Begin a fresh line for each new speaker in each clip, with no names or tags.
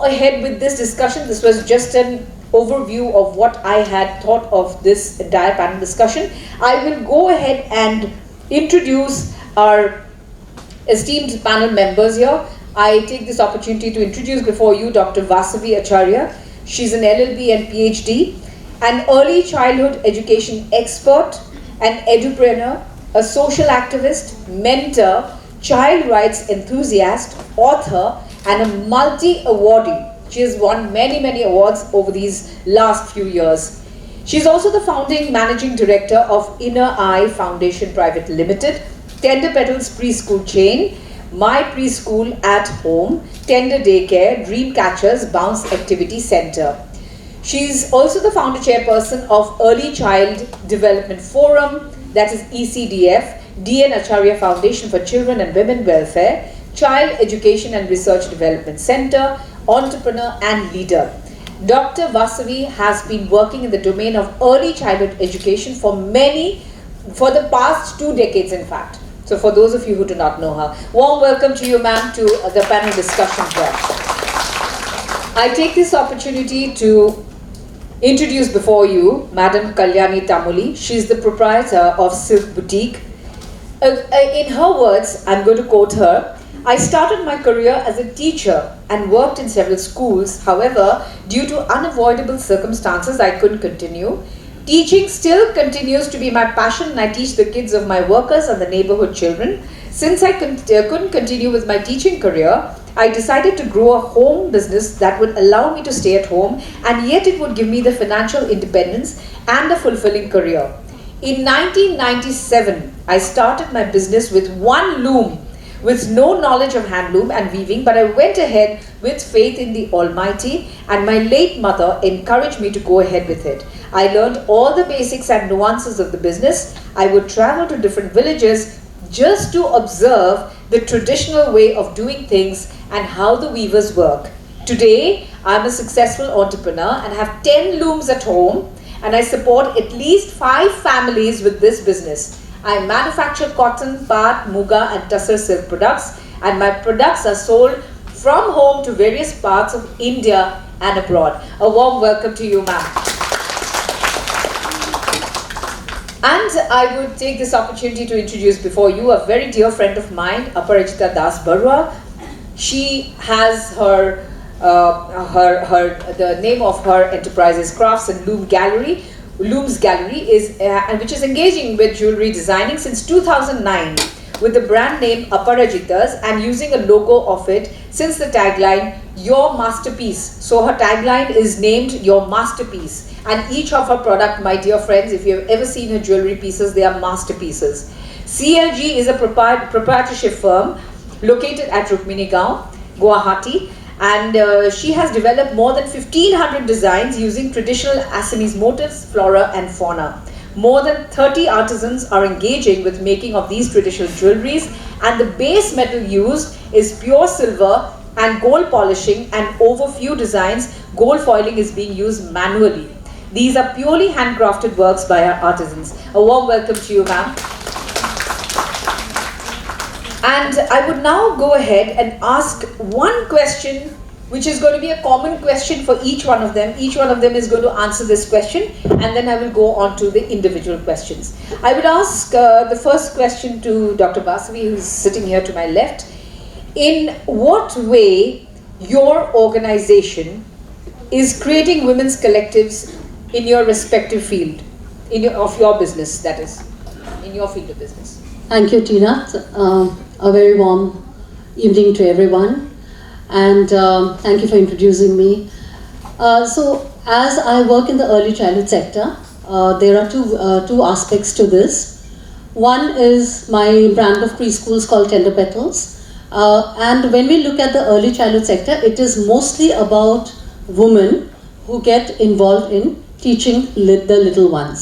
ahead with this discussion. This was just an overview of what I had thought of this entire panel discussion. I will go ahead and introduce our esteemed panel members here. I take this opportunity to introduce before you Dr. Vasavvi Acharjya. She's an LLB and PhD, an early childhood education expert, an edupreneur, a social activist, mentor, child rights enthusiast, author, and a multi-awardee. She has won many awards over these last few years. She's also the founding managing director of Inner Eye Foundation Private Limited, Tender Petals preschool chain, My Preschool at Home, Tender Daycare, Dream Catchers, Bounce Activity Center. She's also the founder chairperson of Early Child Development Forum, that is ECDF, D.N. Acharjya Foundation for Children and Women Welfare, Child Education and Research Development Center, entrepreneur and leader. Dr. Vasavvi has been working in the domain of early childhood education for the past 2 decades in fact. So for those of you who do not know her, warm welcome to you, ma'am, to the panel discussion here. I take this opportunity to introduce before you Madam Kalyani Tamuly. She's the proprietor of Silk Boutique. In her words, I'm going to quote her, "I started my career as a teacher and worked in several schools. However, due to unavoidable circumstances, I couldn't continue. Teaching still continues to be my passion, and I teach the kids of my workers and the neighborhood children. Since I couldn't continue with my teaching career, I decided to grow a home business that would allow me to stay at home, and yet it would give me the financial independence and a fulfilling career. In 1997, I started my business with one loom, with no knowledge of handloom and weaving, but I went ahead with faith in the Almighty, and my late mother encouraged me to go ahead with it. I learned all the basics and nuances of the business. I would travel to different villages just to observe the traditional way of doing things and how the weavers work. Today, I'm a successful entrepreneur and have 10 looms at home, and I support at least 5 families with this business. I manufacture cotton, paat, muga and tussar silk products, and my products are sold from home to various parts of India and abroad." A warm welcome to you, ma'am. And I would take this opportunity to introduce before you a very dear friend of mine, Aparajita Das Baruah. She has the name of her enterprise is Crafts and Looms Gallery, which is engaging with jewelry designing since 2009 with the brand name Aparajita's, and using a logo of it since the tagline "Your Masterpiece." So her tagline is named "Your Masterpiece." And each of her product, my dear friends, if you have ever seen her jewelry pieces, they are masterpieces. CLG is a proprietorship firm located at Rukmini Gaon, Guwahati, and she has developed more than 1,500 designs using traditional Assamese motifs, flora and fauna. More than 30 artisans are engaging with making of these traditional jewelries, and the base metal used is pure silver and gold polishing, and over few designs, gold foiling is being used manually. These are purely handcrafted works by our artisans. A warm welcome to you, ma'am. And I would now go ahead and ask one question, which is going to be a common question for each one of them. Each one of them is going to answer this question, and then I will go on to the individual questions. I would ask the first question to Dr. Vasavvi, who is sitting here to my left. In what way your organization is creating women's collectives in your respective field, of your business, that is, in your field of business?
Thank you, Tinat. A very warm evening to everyone, and thank you for introducing me. So, as I work in the early childhood sector, there are two aspects to this. One is my brand of preschools called Tender Petals, and when we look at the early childhood sector, it is mostly about women who get involved in teaching the little ones.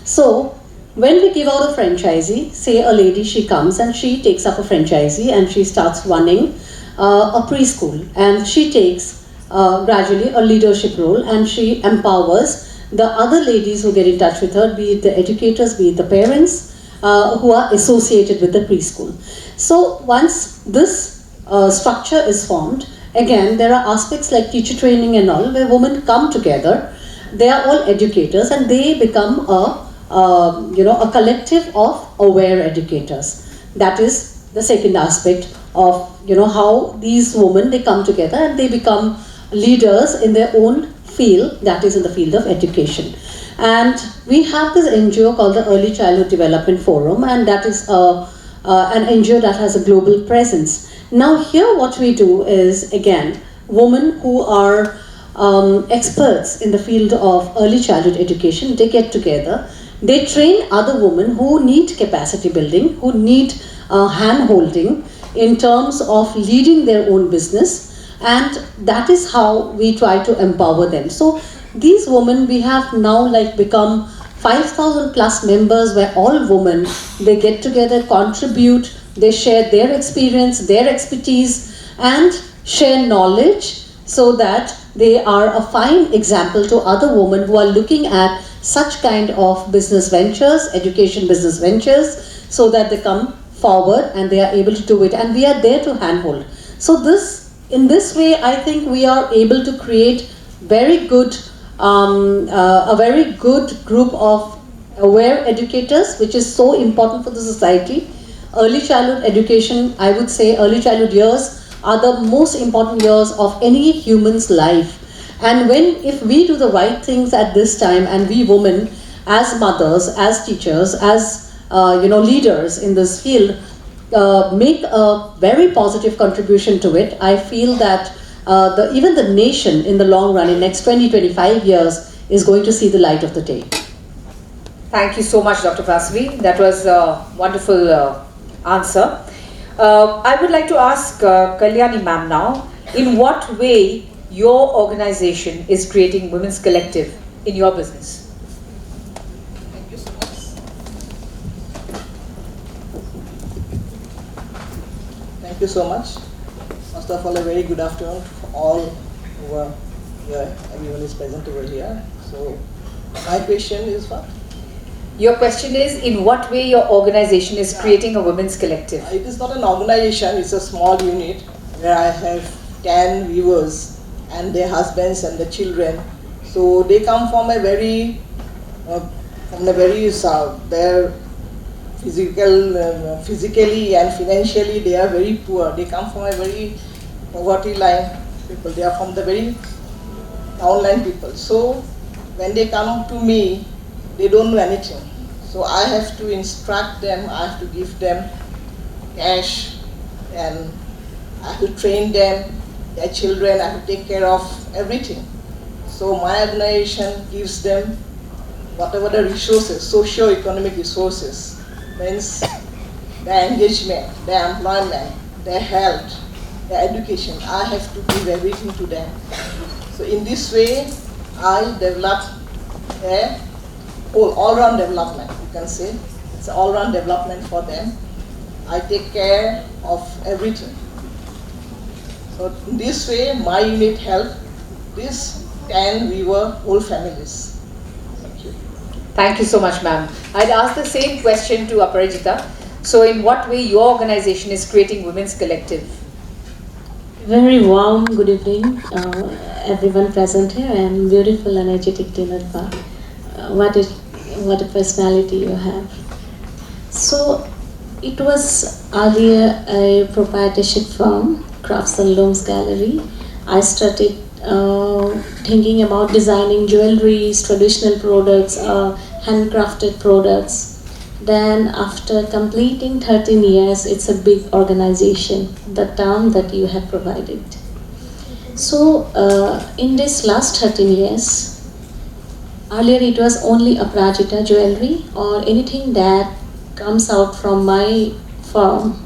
So when we give out a franchisee, say a lady, she comes and she takes up a franchisee and she starts running a preschool, and she takes gradually a leadership role, and she empowers the other ladies who get in touch with her, be it the educators, be it the parents who are associated with the preschool. So once this structure is formed, again, there are aspects like teacher training and all, where women come together. They are all educators, and they become a collective of aware educators. That is the second aspect of how these women, they come together and they become leaders in their own field, that is in the field of education. And we have this NGO called the Early Childhood Development Forum, and that is an NGO that has a global presence. Now here what we do is, again, women who are experts in the field of early childhood education, they get together, they train other women who need capacity building, who need hand-holding in terms of leading their own business, and that is how we try to empower them. So these women, we have now become 5,000 plus members, where all women, they get together, contribute, they share their experience, their expertise, and share knowledge, so that they are a fine example to other women who are looking at such kind of business ventures, education business ventures, so that they come forward and they are able to do it, and we are there to handhold. So in this way, I think we are able to create very good, a very good group of aware educators, which is so important for the society. Early childhood education, I would say early childhood years are the most important years of any human's life. And if we do the right things at this time, and we women as mothers, as teachers, as leaders in this field, make a very positive contribution to it, I feel that even the nation in the long run, in next 20-25 years, is going to see the light of the day.
Thank you so much, Dr. Vasavvi. That was a wonderful answer. I would like to ask Kalyani ma'am now, in what way your organization is creating women's collective in your business?
Thank you so much. Thank you so much. First of all, a very good afternoon to all who are here. Everyone is present over here. So, my question is what?
Your question is, in what way your organization is creating a women's collective?
It is not an organization, it's a small unit where I have 10 viewers and their husbands and the children. So they come from a very, they're physically and financially they are very poor. They come from a very poverty line people. They are from the very townland people. So when they come to me, they don't know anything. So I have to instruct them, I have to give them cash, and I have to train them, their children, I have to take care of everything. So my organization gives them whatever the resources, socio-economic resources, means their engagement, their employment, their health, their education. I have to give everything to them. So in this way, I develop a all-round development, you can say. It's an all-round development for them. I take care of everything. So in this way, my unit helped these 10 viewer whole families. Thank you.
Thank you so much, ma'am. I'd ask the same question to Aparajita. So in what way your organization is creating women's collective?
Very warm good evening, everyone present here, and beautiful energetic Tinat. What a personality you have. So it was earlier a proprietorship firm, Crafts and Looms Gallery. I started thinking about designing jewelries, traditional products, handcrafted products. Then after completing 13 years, it's a big organization, the term that you have provided. So in this last 13 years, earlier it was only Aparajita jewelry or anything that comes out from my firm,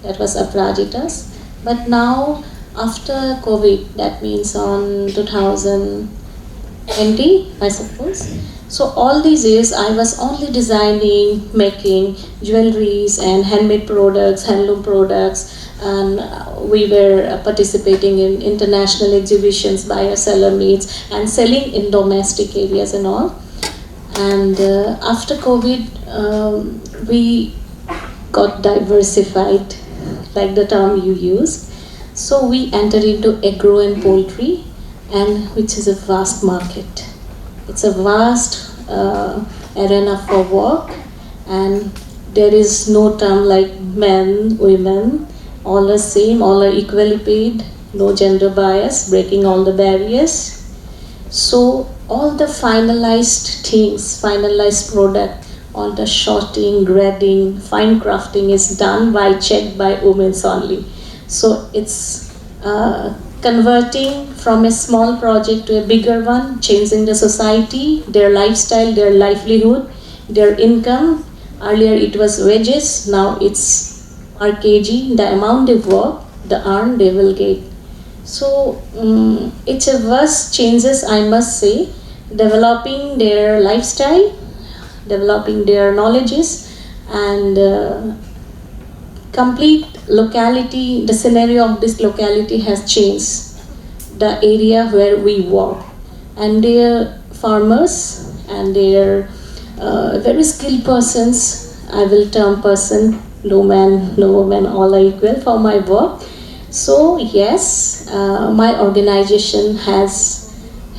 that was Aparajita's. But now after COVID, that means on 2020, I suppose. So all these years I was only designing, making jewelries and handmade products, handloom products, and we were participating in international exhibitions by our seller meets and selling in domestic areas and all. And after COVID, we got diversified, like the term you used. So we entered into agro and poultry, and which is a vast market. It's a vast arena for work, and there is no term like men, women, all are same, all are equally paid, no gender bias, breaking all the barriers. So all the finalized things, finalized product, all the sorting, grading, fine crafting is done checked by women only. So it's converting from a small project to a bigger one, changing the society, their lifestyle, their livelihood, their income. Earlier it was wages, now it's per kg, the amount they work, the earn they will get. So it's a vast changes, I must say, developing their lifestyle, developing their knowledges, and complete locality, the scenario of this locality has changed, the area where we work, and their farmers and their very skilled persons, I will term person, no man, no woman, all are equal for my work. So yes, my organization has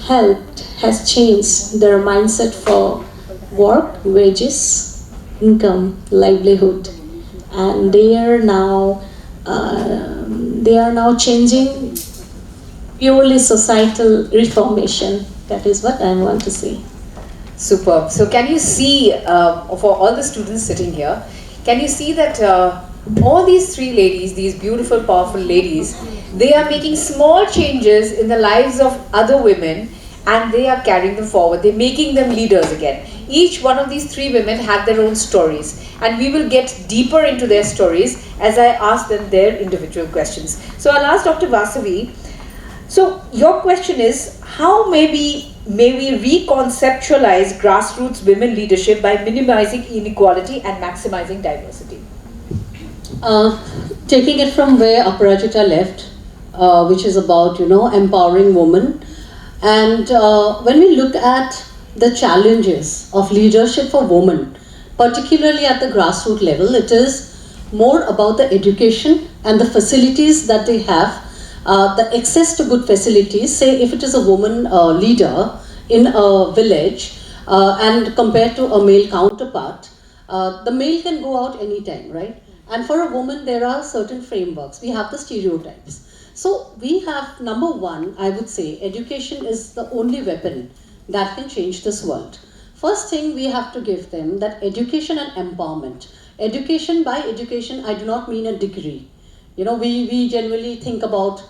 helped, has changed their mindset for work, wages, income, livelihood, and they are now changing purely societal reformation. That is what I want to say.
Superb. So can you see, for all the students sitting here, can you see that all these three ladies, these beautiful, powerful ladies, they are making small changes in the lives of other women, and they are carrying them forward. They're making them leaders again. Each one of these three women have their own stories, and we will get deeper into their stories as I ask them their individual questions. So I'll ask Dr. Vasavvi. So your question is, how may we reconceptualize grassroots women leadership by minimizing inequality and maximizing diversity?
Taking it from where Aparajita left, which is about, empowering women. And when we look at the challenges of leadership for women, particularly at the grassroots level, it is more about the education and the facilities that they have, the access to good facilities. Say if it is a woman leader in a village and compared to a male counterpart, the male can go out anytime, right? And for a woman, there are certain frameworks. We have the stereotypes. So we have, number one, I would say, education is the only weapon that can change this world. First thing we have to give them, that education and empowerment. Education, by education, I do not mean a degree. We generally think about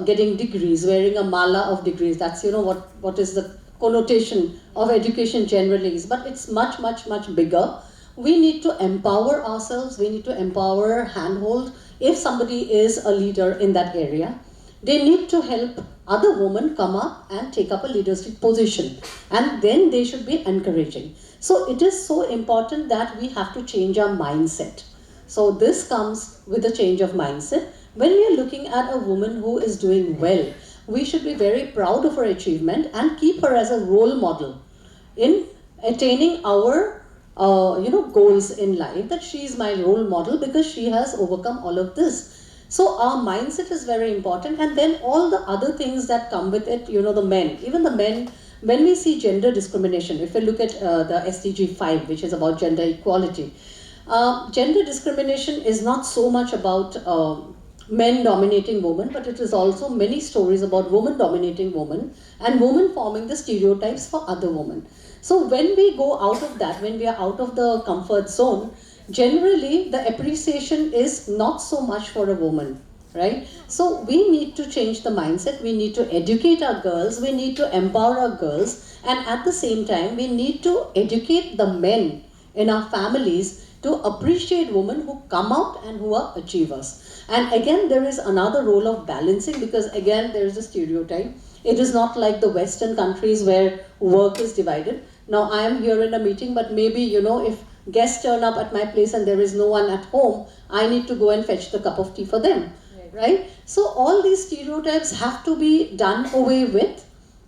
getting degrees, wearing a mala of degrees. That's, what is the connotation of education generally is. But it's much, much, much bigger. We need to empower ourselves. We need to empower, handhold. If somebody is a leader in that area, they need to help other women come up and take up a leadership position. And then they should be encouraging. So it is so important that we have to change our mindset. So this comes with a change of mindset. When we are looking at a woman who is doing well, we should be very proud of her achievement and keep her as a role model in attaining our goals in life, that she is my role model because she has overcome all of this. So our mindset is very important, and then all the other things that come with it, the men, even the men, when we see gender discrimination, if we look at the SDG 5, which is about gender equality, gender discrimination is not so much about men dominating women, but it is also many stories about women dominating women and women forming the stereotypes for other women. So when we go out of that, when we are out of the comfort zone, generally the appreciation is not so much for a woman, right? So we need to change the mindset. We need to educate our girls. We need to empower our girls. And at the same time, we need to educate the men in our families to appreciate women who come out and who are achievers. And again, there is another role of balancing, because again, there is a stereotype. It is not like the Western countries where work is divided. Now, I am here in a meeting, but maybe, if guests turn up at my place and there is no one at home, I need to go and fetch the cup of tea for them, right? So all these stereotypes have to be done away with.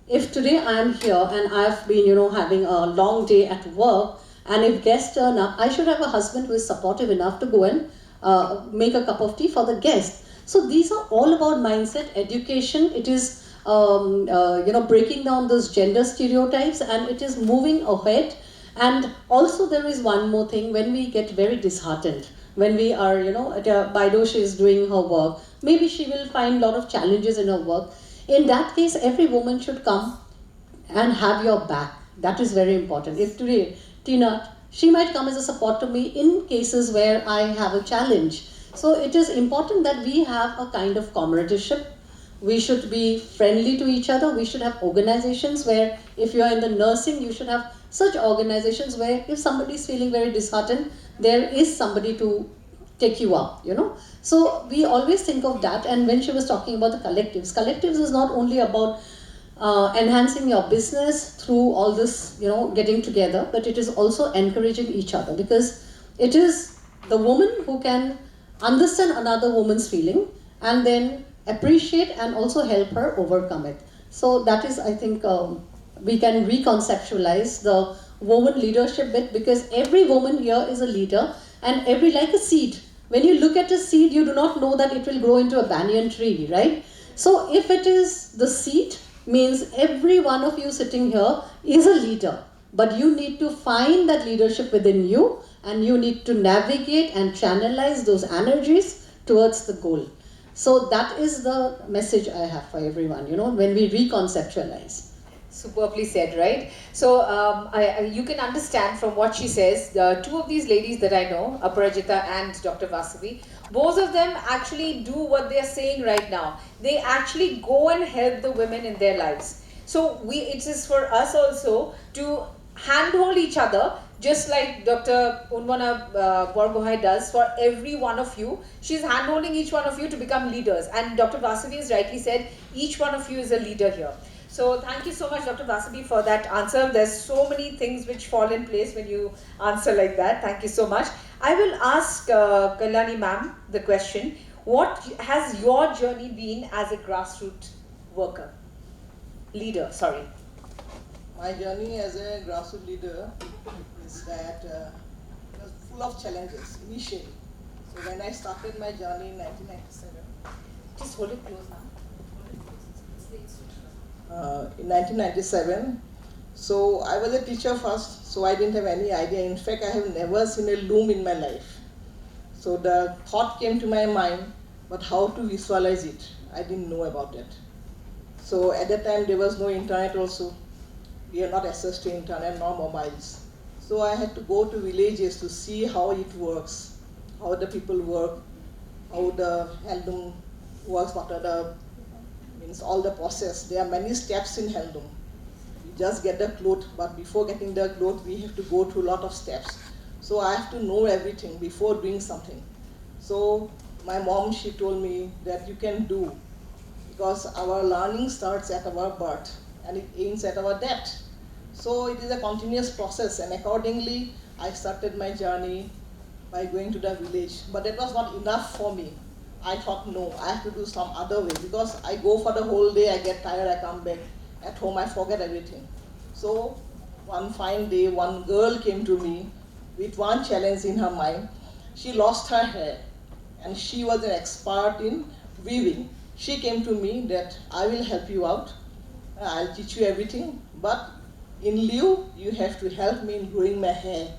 If today I am here and I've been, having a long day at work, and if guests turn up, I should have a husband who is supportive enough to go and make a cup of tea for the guest. So these are all about mindset, education. It is breaking down those gender stereotypes, and it is moving ahead. And also there is one more thing: when we get very disheartened, when we are, Baidosh is doing her work, maybe she will find a lot of challenges in her work. In that case, every woman should come and have your back. That is very important. If today, Tinat, she might come as a support to me in cases where I have a challenge. So it is important that we have a kind of comradeship. We should be friendly to each other. We should have organizations where, if you are in the nursing, you should have such organizations where if somebody is feeling very disheartened, there is somebody to take you up, So we always think of that. And when she was talking about the collectives is not only about enhancing your business through all this, getting together, but it is also encouraging each other, because it is the woman who can understand another woman's feeling and then appreciate and also help her overcome it. So that is, I think, we can reconceptualize the woman leadership bit, because every woman here is a leader, and every, like a seed. When you look at a seed, you do not know that it will grow into a banyan tree, right? So if it is the seed, means every one of you sitting here is a leader, but you need to find that leadership within you, and you need to navigate and channelize those energies towards the goal. So that is the message I have for everyone, when we reconceptualize.
Superbly said, right? So you can understand from what she says, the two of these ladies that I know, Aparajita and Dr. Vasavvi, both of them actually do what they are saying right now. They actually go and help the women in their lives. So it is for us also to handhold each other, just like Dr. Unwana Borgohai does for every one of you. She's handholding each one of you to become leaders. And Dr. Vasavvi has rightly said, each one of you is a leader here. So thank you so much, Dr. Vasavvi, for that answer. There's so many things which fall in place when you answer like that. Thank you so much. I will ask Kalyani ma'am the question, what has your journey been as a grassroots leader?
My journey as a grassroots leader is that it was full of challenges initially. So when I started my journey in 1997,
just hold it close now.
In 1997, so I was a teacher first, so I didn't have any idea. In fact, I have never seen a loom in my life. So the thought came to my mind, but how to visualize it? I didn't know about it. So at that time, there was no internet also. We are not access to internet nor mobiles. So I had to go to villages to see how it works, how the people work, how the handloom works, what are the means all the process. There are many steps in handloom. We just get the cloth, but before getting the cloth, we have to go through a lot of steps. So I have to know everything before doing something. So my mom, she told me that you can do, because our learning starts at our birth and it ends at our death. So it is a continuous process, and accordingly, I started my journey by going to the village. But that was not enough for me. I thought, no, I have to do some other way, because I go for the whole day, I get tired, I come back. At home, I forget everything. So one fine day, one girl came to me with one challenge in her mind. She lost her hair, and she was an expert in weaving. She came to me that I will help you out, I'll teach you everything, but in lieu, you have to help me in growing my hair.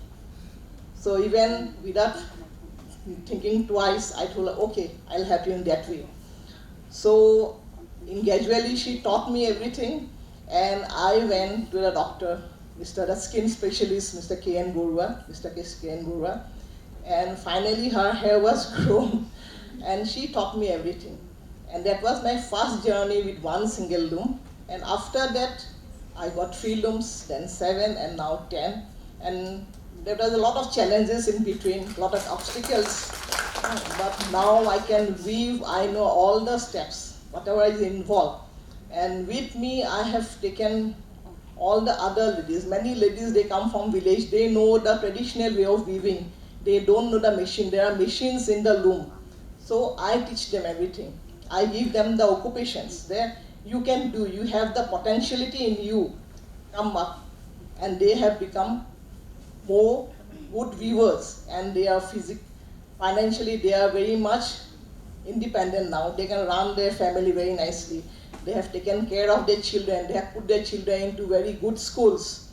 So even without thinking twice, I told her, okay, I'll help you in that way. So gradually she taught me everything, and I went to the doctor, the skin specialist, Mr. K.N. Baruah, and finally her hair was grown, and she taught me everything. And that was my first journey with one single loom. And after that, I got 3 looms, then 7, and now 10. And there was a lot of challenges in between, a lot of obstacles. But now I can weave, I know all the steps, whatever is involved. And with me, I have taken all the other ladies. Many ladies, they come from village, they know the traditional way of weaving. They don't know the machine, there are machines in the loom. So I teach them everything. I give them the occupations that you can do, you have the potentiality in you, come up. And they have become more good weavers, and they are financially, they are very much independent now. They can run their family very nicely. They have taken care of their children. They have put their children into very good schools.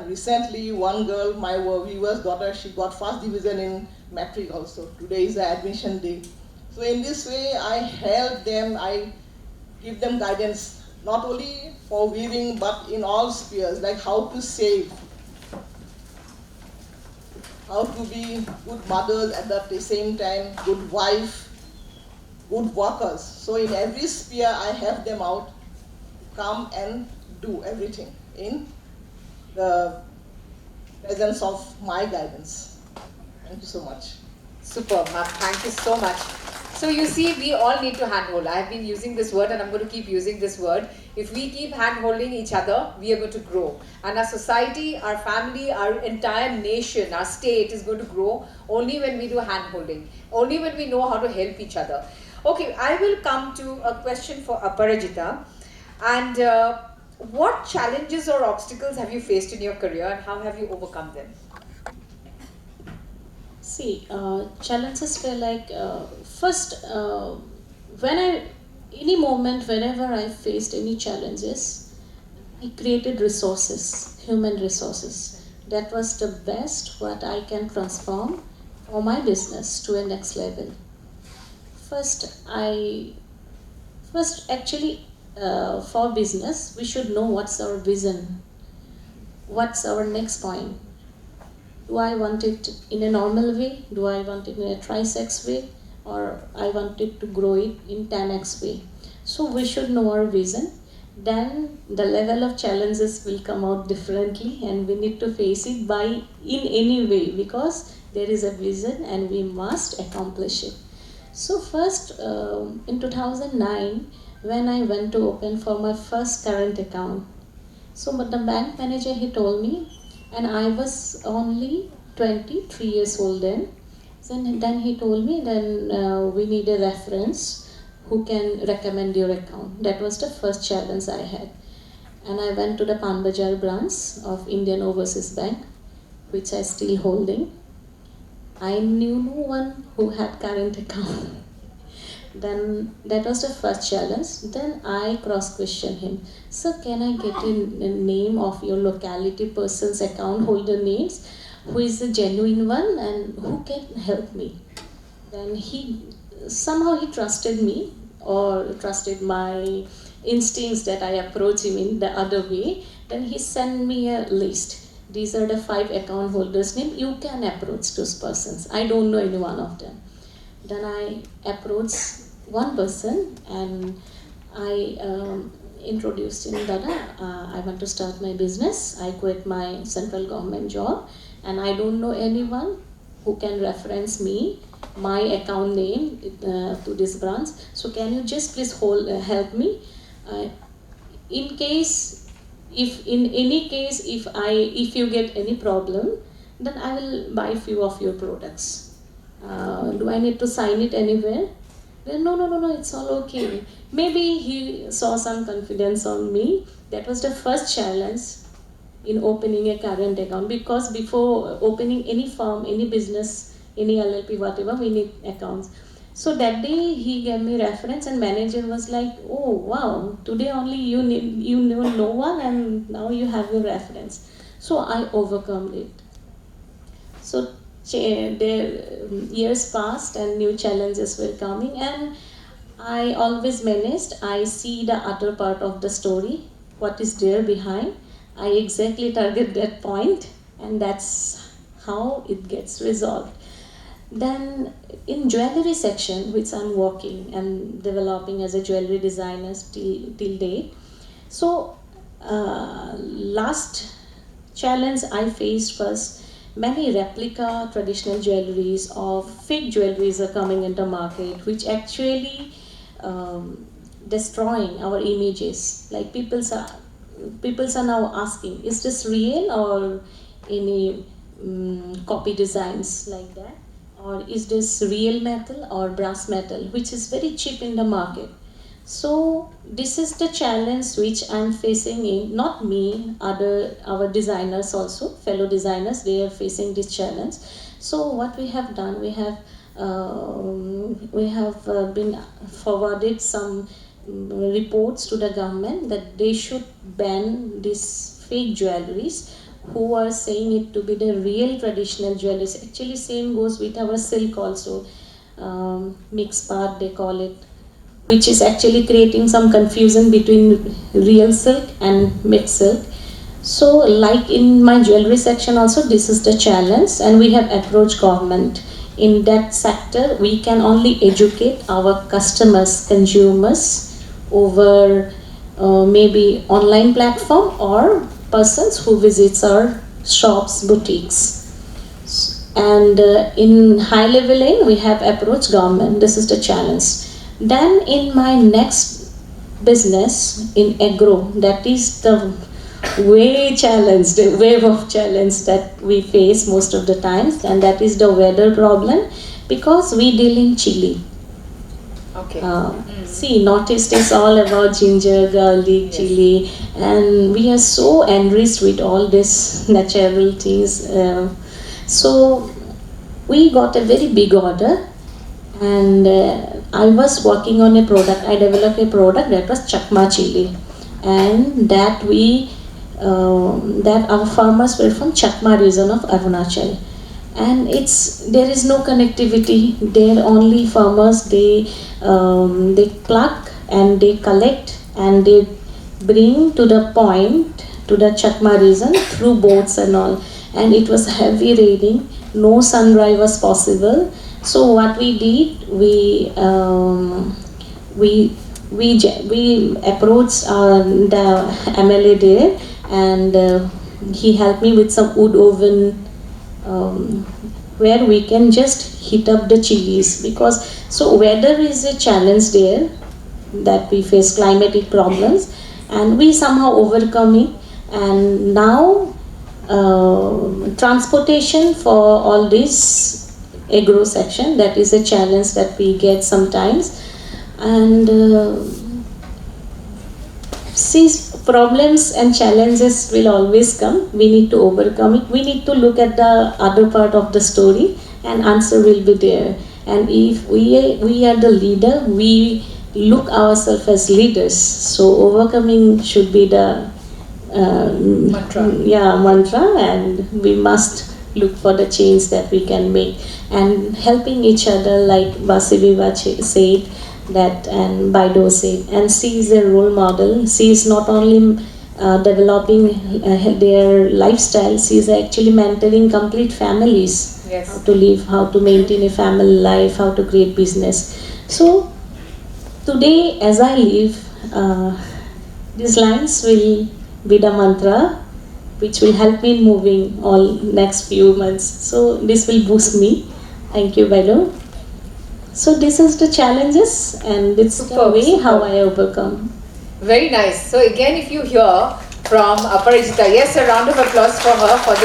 Recently, one girl, my viewer's daughter, she got first division in matric also. Today is the admission day. So in this way, I help them, I give them guidance, not only for weaving, but in all spheres, like how to save, how to be good mothers at the same time, good wife, good workers. So in every sphere, I have them out, come and do everything in the presence of my guidance. Thank you so much.
Superb, ma'am. Thank you so much. So you see, we all need to handhold. I have been using this word and I'm going to keep using this word. If we keep handholding each other, we are going to grow. And our society, our family, our entire nation, our state is going to grow only when we do handholding. Only when we know how to help each other. Okay, I will come to a question for Aparajita. And what challenges or obstacles have you faced in your career and how have you overcome them?
See, challenges were like, first, whenever I faced any challenges, I created resources, human resources. That was the best what I can transform for my business to a next level. For business, we should know what's our vision, what's our next point. Do I want it in a normal way? Do I want it in a trisex way? Or I want it to grow it in 10x way? So we should know our vision. Then the level of challenges will come out differently and we need to face it in any way because there is a vision and we must accomplish it. So first, in 2009, when I went to open for my first current account, so the bank manager, he told me, and I was only 23 years old then. Then he told me, we need a reference who can recommend your account. That was the first challenge I had. And I went to the Panbajar branch of Indian Overseas Bank, which I still holding. I knew no one who had current account. Then that was the first challenge. Then I cross-questioned him. Sir, can I get a name of your locality person's account holder names? Who is the genuine one and who can help me? Then he trusted me or trusted my instincts that I approach him in the other way. Then he sent me a list. These are the 5 account holders' name. You can approach those persons. I don't know any one of them. Then I approached one person and I introduced him, Dada, I want to start my business. I quit my central government job and I don't know anyone who can reference me, my account name to this branch. So can you just please help me? In any case, if you get any problem, then I will buy few of your products. Do I need to sign it anywhere? Then no, it's all okay. Maybe he saw some confidence on me. That was the first challenge in opening a current account, because before opening any firm, any business, any LLP, whatever, we need accounts. So that day he gave me reference and manager was like, oh wow, today only you know no one and now you have your reference. So I overcome it. So years passed and new challenges were coming and I always managed. I see the other part of the story, what is there behind. I exactly target that point and that's how it gets resolved. Then in jewelry section, which I'm working and developing as a jewelry designer till date. So last challenge I faced was many replica traditional jewelries or fake jewelries are coming into market, which actually destroying our images. Like people are now asking, is this real or any copy designs like that? Or is this real metal or brass metal, which is very cheap in the market? So this is the challenge which I'm facing in, not me, our designers also, fellow designers, they are facing this challenge. So what we have done, we have we have been forwarded some reports to the government that they should ban these fake jewelries, who are saying it to be the real traditional jewelries. Actually, same goes with our silk also, mixed part they call it, which is actually creating some confusion between real silk and mixed silk. So like in my jewelry section also, this is the challenge, and we have approached government. In that sector, we can only educate our customers, consumers over maybe online platform or persons who visits our shops, boutiques. And in high leveling, we have approached government. This is the challenge. Then in my next business in agro, that is the wave of challenge that we face most of the times, and that is the weather problem, because we deal in chili.
Okay.
See, Northeast is all about ginger, garlic, chili, and we are so enriched with all these natural things. So we got a very big order, and I was working on a product. I developed a product that was chakma chili, and that that our farmers were from Chakma region of Arunachal, and there is no connectivity. They're only farmers. They pluck and they collect and they bring to the point to the Chakma region through boats and all. And it was heavy raining. No sunrise was possible. So what we did, we approached the MLA there, and he helped me with some wood oven where we can just heat up the chilies, because so weather is a challenge there, that we face climatic problems, and we somehow overcome it. And now transportation for all this agro section, that is a challenge that we get sometimes. And problems and challenges will always come. We need to overcome it. We need to look at the other part of the story, and answer will be there. And if we are the leader, we look ourselves as leaders. So overcoming should be the mantra, and we must look for the change that we can make, and helping each other, like Vasavvi said that, and Baido said, and she is a role model. She is not only developing their lifestyle, she is actually mentoring complete families, how to live, how to maintain a family life, how to create business. So today as I live, these lines will be the mantra which will help me in moving all next few months. So this will boost me. Thank you, Baido. So this is the challenges, and it's the way how I overcome.
Very nice. So again, if you hear from Aparajita, yes, a round of applause for her for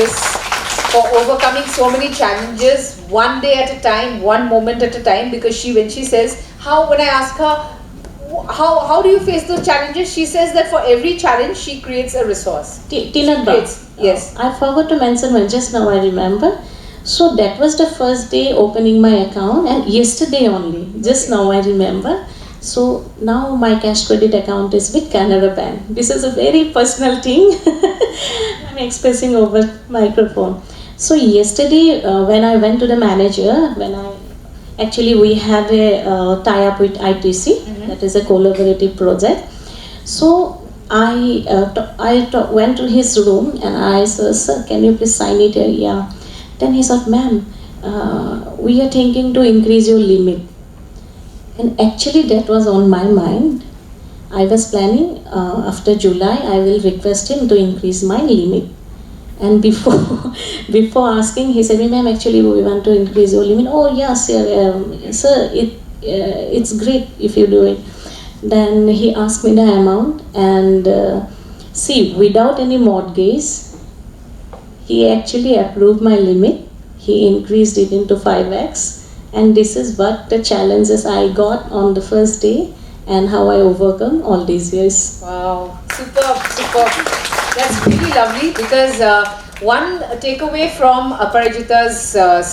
overcoming so many challenges, one day at a time, one moment at a time. Because when she says when I ask her how do you face those challenges, she says that for every challenge she creates a resource.
Tinat,
yes.
I forgot to mention one just now. I remember. So that was the first day opening my account, and yesterday only, just now I remember. So now my cash credit account is with Canara Bank. This is a very personal thing I'm expressing over microphone. So yesterday when I went to the manager, we have a tie-up with ITC, that is a collaborative project. So I went to his room and I said, "Sir, can you please sign it here?" Yeah. Then he said, "Ma'am, we are thinking to increase your limit." And actually that was on my mind. I was planning after July I will request him to increase my limit. And before asking, he said, "Ma'am, actually we want to increase your limit." "Oh yes, sir, it's great if you do it." Then he asked me the amount, and without any mortgage, he actually approved my limit. He increased it into 5x, and this is what the challenges I got on the first day and how I overcome all these years.
Wow, superb. That's really lovely, because one takeaway from Aparajita's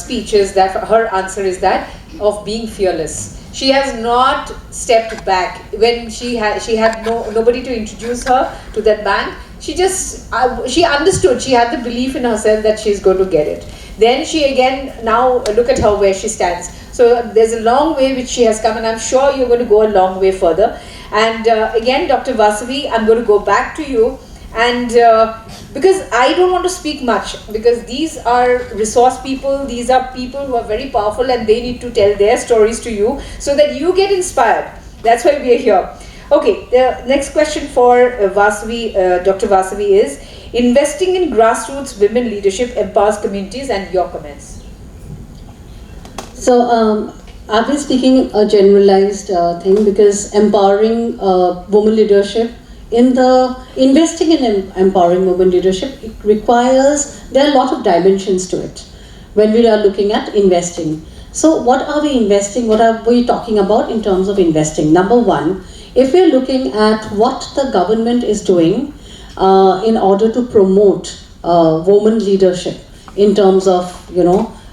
speech is that her answer is that of being fearless. She has not stepped back when she had nobody to introduce her to that bank. She just she understood. She had the belief in herself that she's going to get it. Then she again, now look at her where she stands. So there's a long way which she has come, and I'm sure you're going to go a long way further. And again, Dr. Vasavvi, I'm going to go back to you. And because I don't want to speak much, because these are resource people, these are people who are very powerful, and they need to tell their stories to you so that you get inspired. That's why we are here. Okay, the next question for Vasavvi, Dr. Vasavvi is, investing in grassroots women leadership empowers communities, and your comments.
So I've been speaking a generalized thing, because empowering women leadership, investing in empowering women leadership, it requires, there are a lot of dimensions to it when we are looking at investing. So what are we investing? What are we talking about in terms of investing? Number one, if we're looking at what the government is doing in order to promote women leadership in terms of,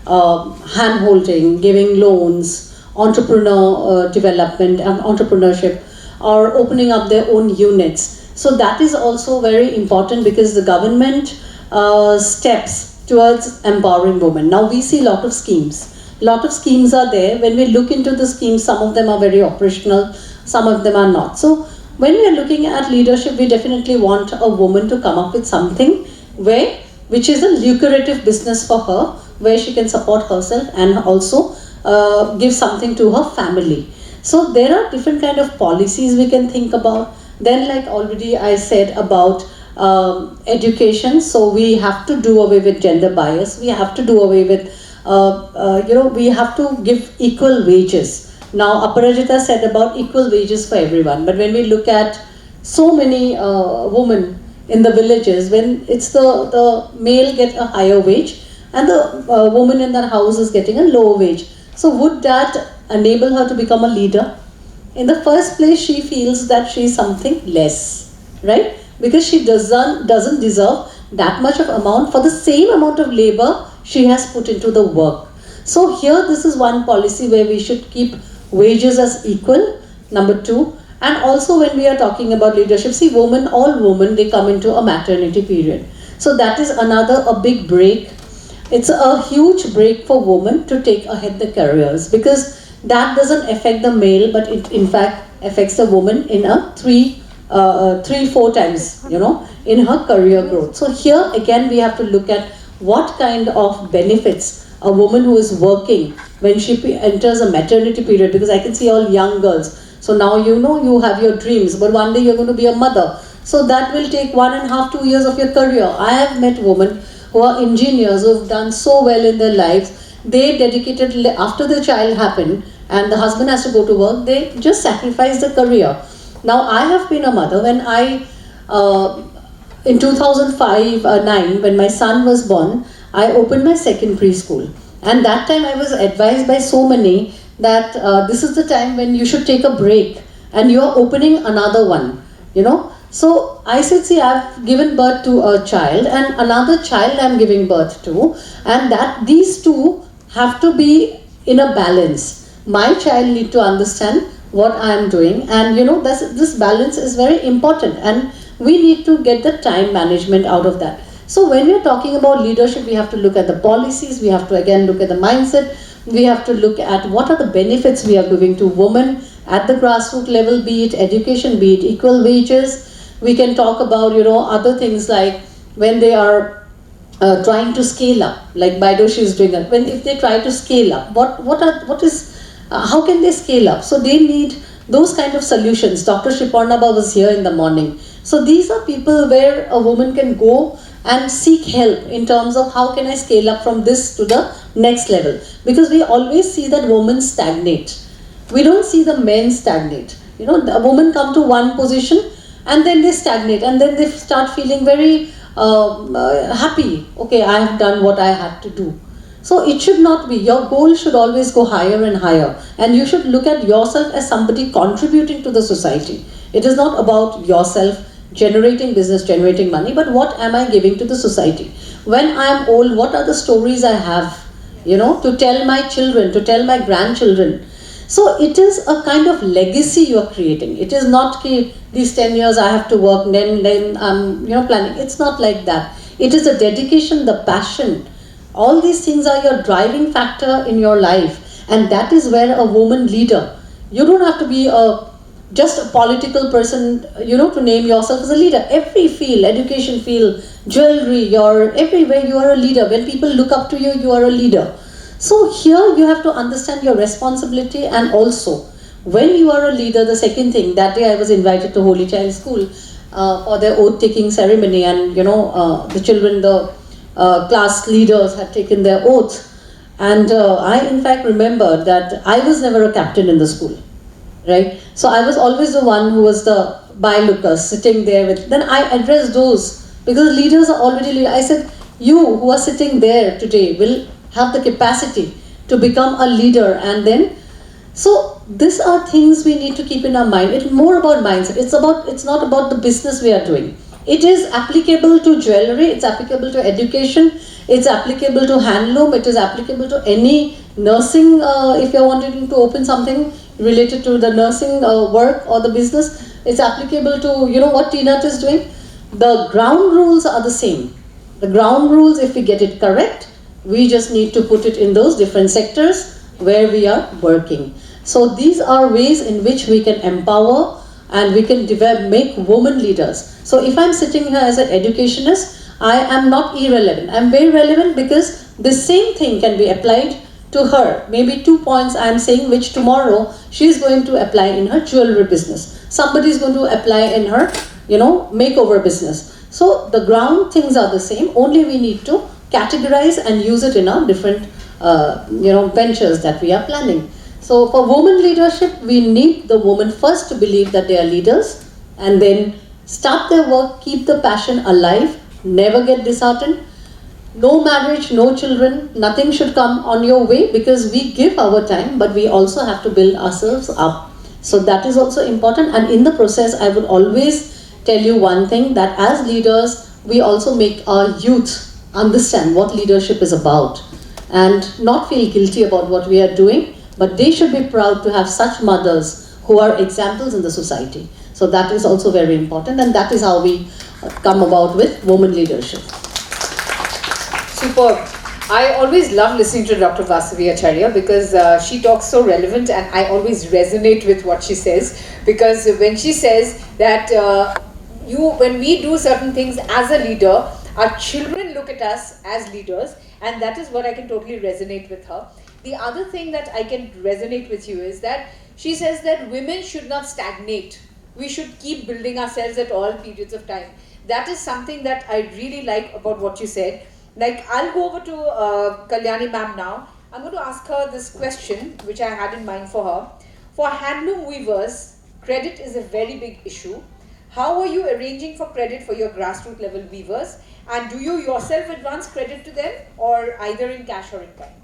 hand-holding, giving loans, entrepreneur development and entrepreneurship, or opening up their own units. So that is also very important, because the government steps towards empowering women. Now we see a lot of schemes. A lot of schemes are there. When we look into the schemes, some of them are very operational, some of them are not. So when we are looking at leadership, we definitely want a woman to come up with something which is a lucrative business for her, where she can support herself and also give something to her family. So there are different kind of policies we can think about. Then, like already I said about education, so we have to do away with gender bias. We have to do away with, we have to give equal wages. Now, Aparajita said about equal wages for everyone. But when we look at so many women in the villages, when it's the male get a higher wage and the woman in that house is getting a lower wage. So would that enable her to become a leader? In the first place, she feels that she is something less, right? Because she doesn't deserve that much of amount for the same amount of labor she has put into the work. So here, this is one policy where we should keep wages as equal, number two. And also when we are talking about leadership, see, all women, they come into a maternity period. So that is a big break. It's a huge break for women to take ahead their careers, because that doesn't affect the male, but it in fact affects the woman in a 3-4 times, in her career growth. So here again, we have to look at what kind of benefits a woman who is working when she enters a maternity period, because I can see all young girls. So now you have your dreams, but one day you're going to be a mother. So that will take 1.5 to 2 years of your career. I have met women who are engineers who have done so well in their lives. They dedicated, after the child happened and the husband has to go to work, they just sacrificed the career. Now I have been a mother. When in 2005-09, when my son was born, I opened my second preschool. And that time I was advised by so many that this is the time when you should take a break and you are opening another one, So I said, see, I've given birth to a child and another child I'm giving birth to, and that these two have to be in a balance. My child need to understand what I am doing, and this balance is very important, and we need to get the time management out of that. So when we are talking about leadership, we have to look at the policies, we have to again look at the mindset, we have to look at what are the benefits we are giving to women at the grassroots level, be it education, be it equal wages. We can talk about, other things like when they are trying to scale up, like Baidoshi is doing it. If they try to scale up, how can they scale up? So they need those kind of solutions. Dr. Shipornaba was here in the morning. So these are people where a woman can go and seek help in terms of how can I scale up from this to the next level. Because we always see that women stagnate. We don't see the men stagnate. The women come to one position and then they stagnate, and then they start feeling very happy. Okay, I have done what I had to do. So it should not be. Your goal should always go higher and higher, and you should look at yourself as somebody contributing to the society. It is not about yourself generating business, generating money, but what am I giving to the society? When I am old, what are the stories I have to tell my children, to tell my grandchildren. So it is a kind of legacy you are creating. It is not ki these 10 years I have to work, then I'm planning. It's not like that. It is the dedication, the passion. All these things are your driving factor in your life, and that is where a woman leader. You don't have to be just a political person, to name yourself as a leader. Every field, education field, jewelry, everywhere you are a leader. When people look up to you, you are a leader. So here you have to understand your responsibility, and also when you are a leader, the second thing, that day I was invited to Holy Child School for their oath taking ceremony, and the children, the class leaders had taken their oath, and I in fact remember that I was never a captain in the school, right? So I was always the one who was the bylooker sitting there with, then I addressed those, because leaders are already leaders. I said, you who are sitting there today will have the capacity to become a leader, and then, so these are things we need to keep in our mind. It's more about mindset. It's not about the business we are doing. It is applicable to jewelry, it's applicable to education, it's applicable to handloom, it is applicable to any nursing, if you're wanting to open something related to the nursing work or the business, it's applicable to, what Tinat is doing. The ground rules are the same. The ground rules, if we get it correct, we just need to put it in those different sectors where we are working. So these are ways in which we can empower and we can make women leaders. So if I'm sitting here as an educationist, I am not irrelevant. I'm very relevant, because the same thing can be applied to her. Maybe 2 points I'm saying which tomorrow she's going to apply in her jewelry business. Somebody is going to apply in her, makeover business. So the ground things are the same, only we need to categorize and use it in our different ventures that we are planning. So for women leadership, we need the woman first to believe that they are leaders, and then start their work, keep the passion alive, never get disheartened. No marriage, no children, nothing should come on your way, because we give our time, but we also have to build ourselves up. So that is also important, and in the process I would always tell you one thing, that as leaders, we also make our youth understand what leadership is about and not feel guilty about what we are doing, but they should be proud to have such mothers who are examples in the society. So that is also very important, and that is how we come about with women leadership.
Superb. I always love listening to Dr. Vasavvi Acharya, because she talks so relevant, and I always resonate with what she says, because when she says that when we do certain things as a leader, our children look at us as leaders, and that is what I can totally resonate with her. The other thing that I can resonate with you is that she says that women should not stagnate. We should keep building ourselves at all periods of time. That is something that I really like about what you said. Like, I'll go over to Kalyani ma'am now. I'm going to ask her this question, which I had in mind for her. For handloom weavers, credit is a very big issue. How are you arranging for credit for your grassroots level weavers? And do you yourself advance credit to them, or either in cash or in kind?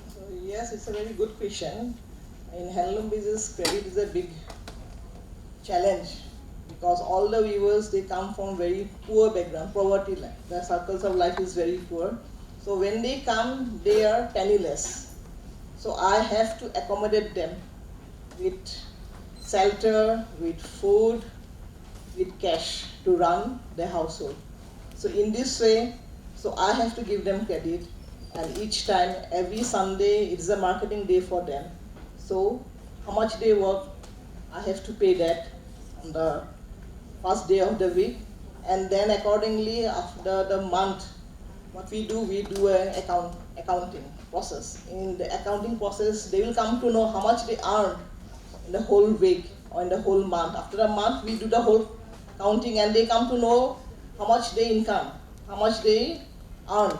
So yes, it's a very good question. In handloom business, credit is a big challenge, because all the weavers, they come from very poor background, poverty line. Their circles of life is very poor. So when they come, they are penniless. So I have to accommodate them with shelter, with food, with cash to run their household. So in this way, so I have to give them credit, and each time, every Sunday, it's a marketing day for them. So how much they work, I have to pay that on the first day of the week, and then accordingly after the month, what we do an accounting process. In the accounting process, they will come to know how much they earned in the whole week or in the whole month. After a month, we do the whole counting, and they come to know how much they income, how much they earn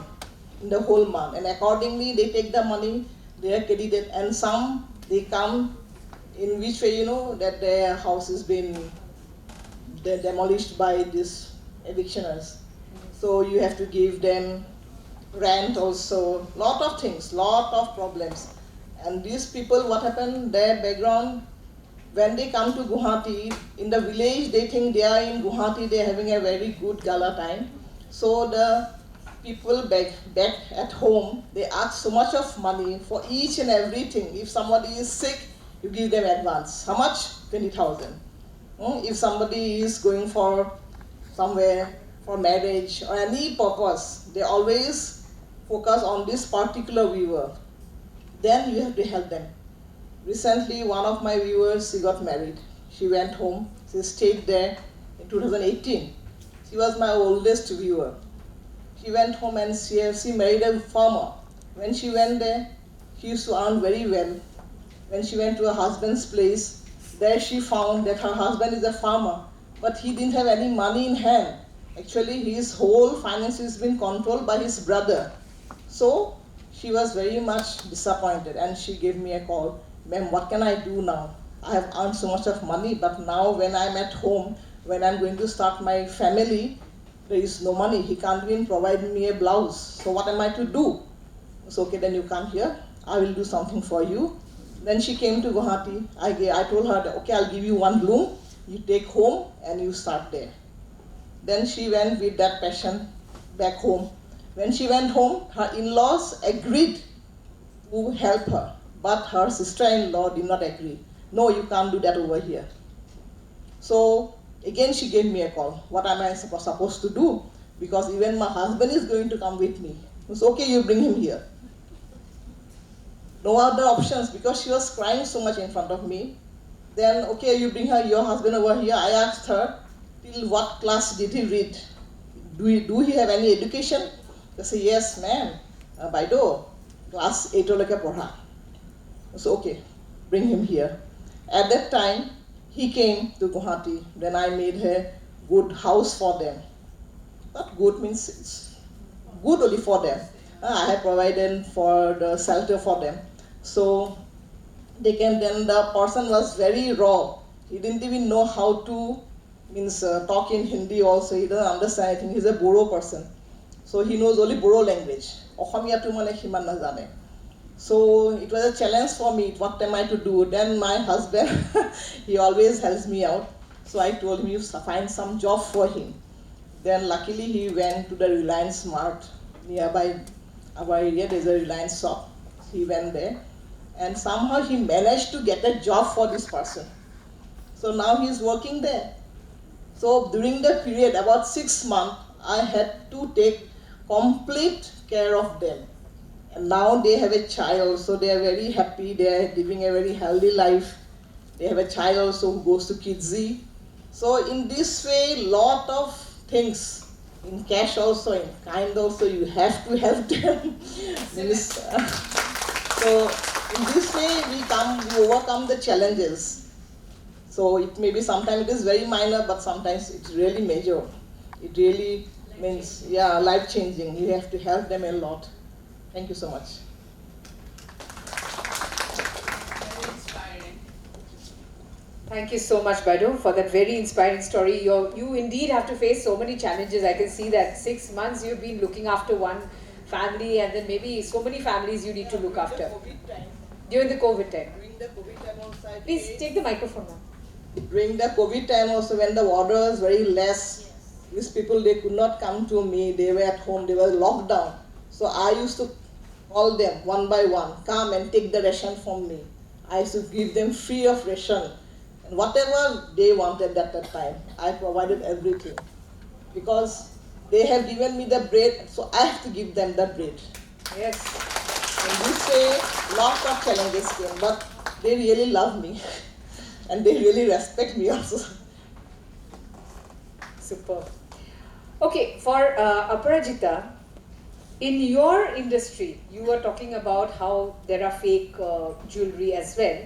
in the whole month, and accordingly they take the money, they are credited, and some they come in which way, that their house has been demolished by these evictioners. So you have to give them rent also, lot of things, lot of problems. And these people, what happened, their background, when they come to Guwahati, in the village, they think they are in Guwahati, they are having a very good gala time. So the people back at home, they ask so much of money for each and everything. If somebody is sick, you give them advance. How much? 20,000. If somebody is going for somewhere for marriage or any purpose, they always focus on this particular viewer. Then you have to help them. Recently, one of my viewers, she got married. She went home. She stayed there in 2018. She was my oldest viewer. She went home and she married a farmer. When she went there, she used to earn very well. When she went to her husband's place, there she found that her husband is a farmer, but he didn't have any money in hand. Actually, his whole finances has been controlled by his brother. So she was very much disappointed and she gave me a call. Ma'am, what can I do now? I have earned so much of money, but now when I'm at home, when I'm going to start my family, there is no money. He can't even provide me a blouse. So what am I to do? So okay, then you come here. I will do something for you. Then she came to Guwahati. I told her, that, okay, I'll give you one loom. You take home and you start there. Then she went with that passion back home. When she went home, her in-laws agreed to help her. But her sister-in-law did not agree. No, you can't do that over here. So again she gave me a call. What am I supposed to do? Because even my husband is going to come with me. It's okay, you bring him here. No other options because she was crying so much in front of me. Then, okay, you bring your husband over here. I asked her, till what class did he read? Do he have any education? They say, yes, ma'am. Baido, class 8 oleke porha. So, okay, bring him here. At that time, he came to Guwahati. Then I made a good house for them. But good means it's good only for them. I have provided for the shelter for them. So they came. Then the person was very raw. He didn't even know how to talk in Hindi also. He doesn't understand anything. He's a Boro person. So he knows only Boro language. Assamese tu mane himan na jane. So it was a challenge for me. What am I to do? Then my husband, he always helps me out. So I told him, you find some job for him. Then luckily he went to the Reliance Mart nearby our area. There's a Reliance shop. He went there. And somehow he managed to get a job for this person. So now he's working there. So during the period, about 6 months, I had to take complete care of them. And now they have a child, so they are very happy. They are living a very healthy life. They have a child also who goes to Kidzi. So in this way, lot of things, in cash also, in kind also, you have to help them. So in this way, we overcome the challenges. So it may be sometimes it is very minor, but sometimes it's really major. It really means, yeah, life-changing. You have to help them a lot. Thank you so much.
Very inspiring.
Thank you so much, Baido, for that very inspiring story. You indeed have to face so many challenges. I can see that 6 months you've been looking after one family, and then maybe so many families you need to look after. During the COVID time.
During the COVID time also.
Please take the microphone now.
During the COVID time also, when the water was very less, these people, they could not come to me. They were at home. They were locked down. So I used to call them one by one, come and take the ration from me. I used to give them free of ration. And whatever they wanted at that time, I provided everything. Because they have given me the bread, so I have to give them the bread.
Yes.
In this way, lots of challenges came, but they really love me. And they really respect me also.
Superb. Okay, for Aparajita, in your industry, you were talking about how there are fake jewelry as well.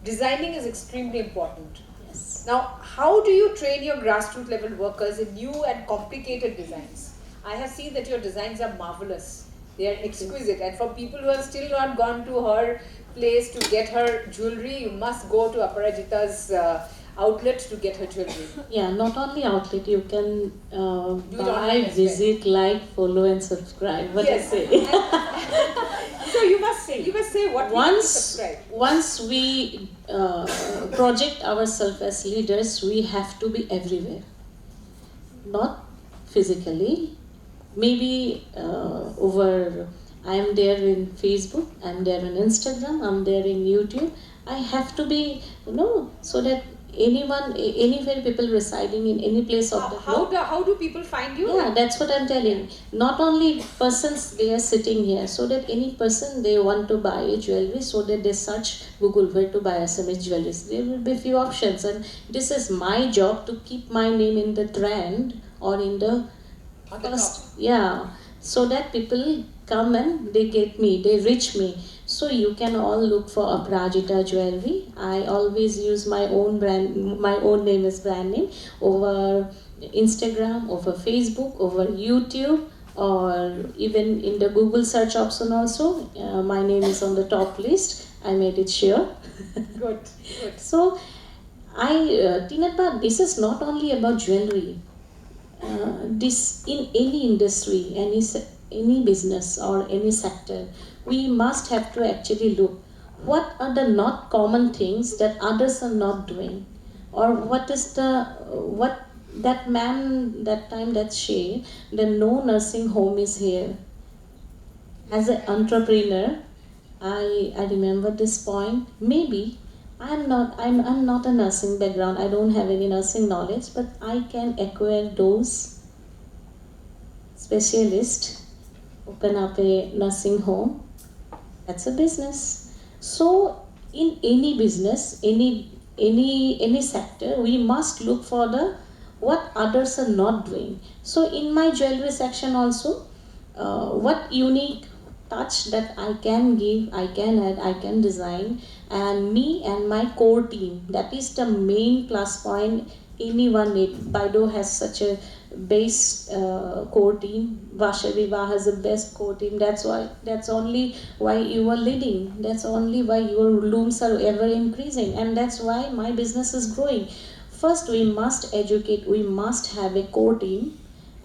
Designing is extremely important.
Yes.
Now, how do you train your grassroots level workers in new and complicated designs? I have seen that your designs are marvelous. They are exquisite. And for people who have still not gone to her place to get her jewelry, you must go to Aparajita's outlet to get her jewelry.
Yeah, not only outlet, you can
it
buy,
online as
visit, like, follow and subscribe. What
Yes.
I say.
So you must say what we need to subscribe.
Once we project ourselves as leaders, we have to be everywhere. Not physically, maybe over, I am there in Facebook, I am there on Instagram, I am there in YouTube. I have to be, so that anywhere people residing in any place of the globe.
How do people find you?
Yeah, that's what I'm telling. Not only persons they are sitting here, so that any person they want to buy a jewelry, so that they search Google where to buy Assamese jewelry. There will be few options, and this is my job to keep my name in the trend or in the
On the
first. Yeah, so that people come and they get me, they reach me. So you can all look for Aparajita jewelry. I always use my own brand, my own name as brand name over Instagram, over Facebook, over YouTube, or even in the Google search option also. My name is on the top list. I made it sure.
Good.
So Tinat, this is not only about jewelry. This in any industry, any business or any sector, we must have to actually look what are the not common things that others are not doing, or what that man that time that she, the no nursing home is here. As an entrepreneur, I remember this point. Maybe I'm not a nursing background. I don't have any nursing knowledge, but I can acquire those specialists, open up a nursing home. That's a business. So in any business, any sector, we must look for the what others are not doing. So in my jewelry section also, what unique touch that I can give, I can add, I can design, and me and my core team. That is the main plus point anyone need. Baido has such a base core team. Vasavvi has the best core team. That's only why you are leading. That's only why your looms are ever increasing, and that's why my business is growing. First, we must educate. We must have a core team.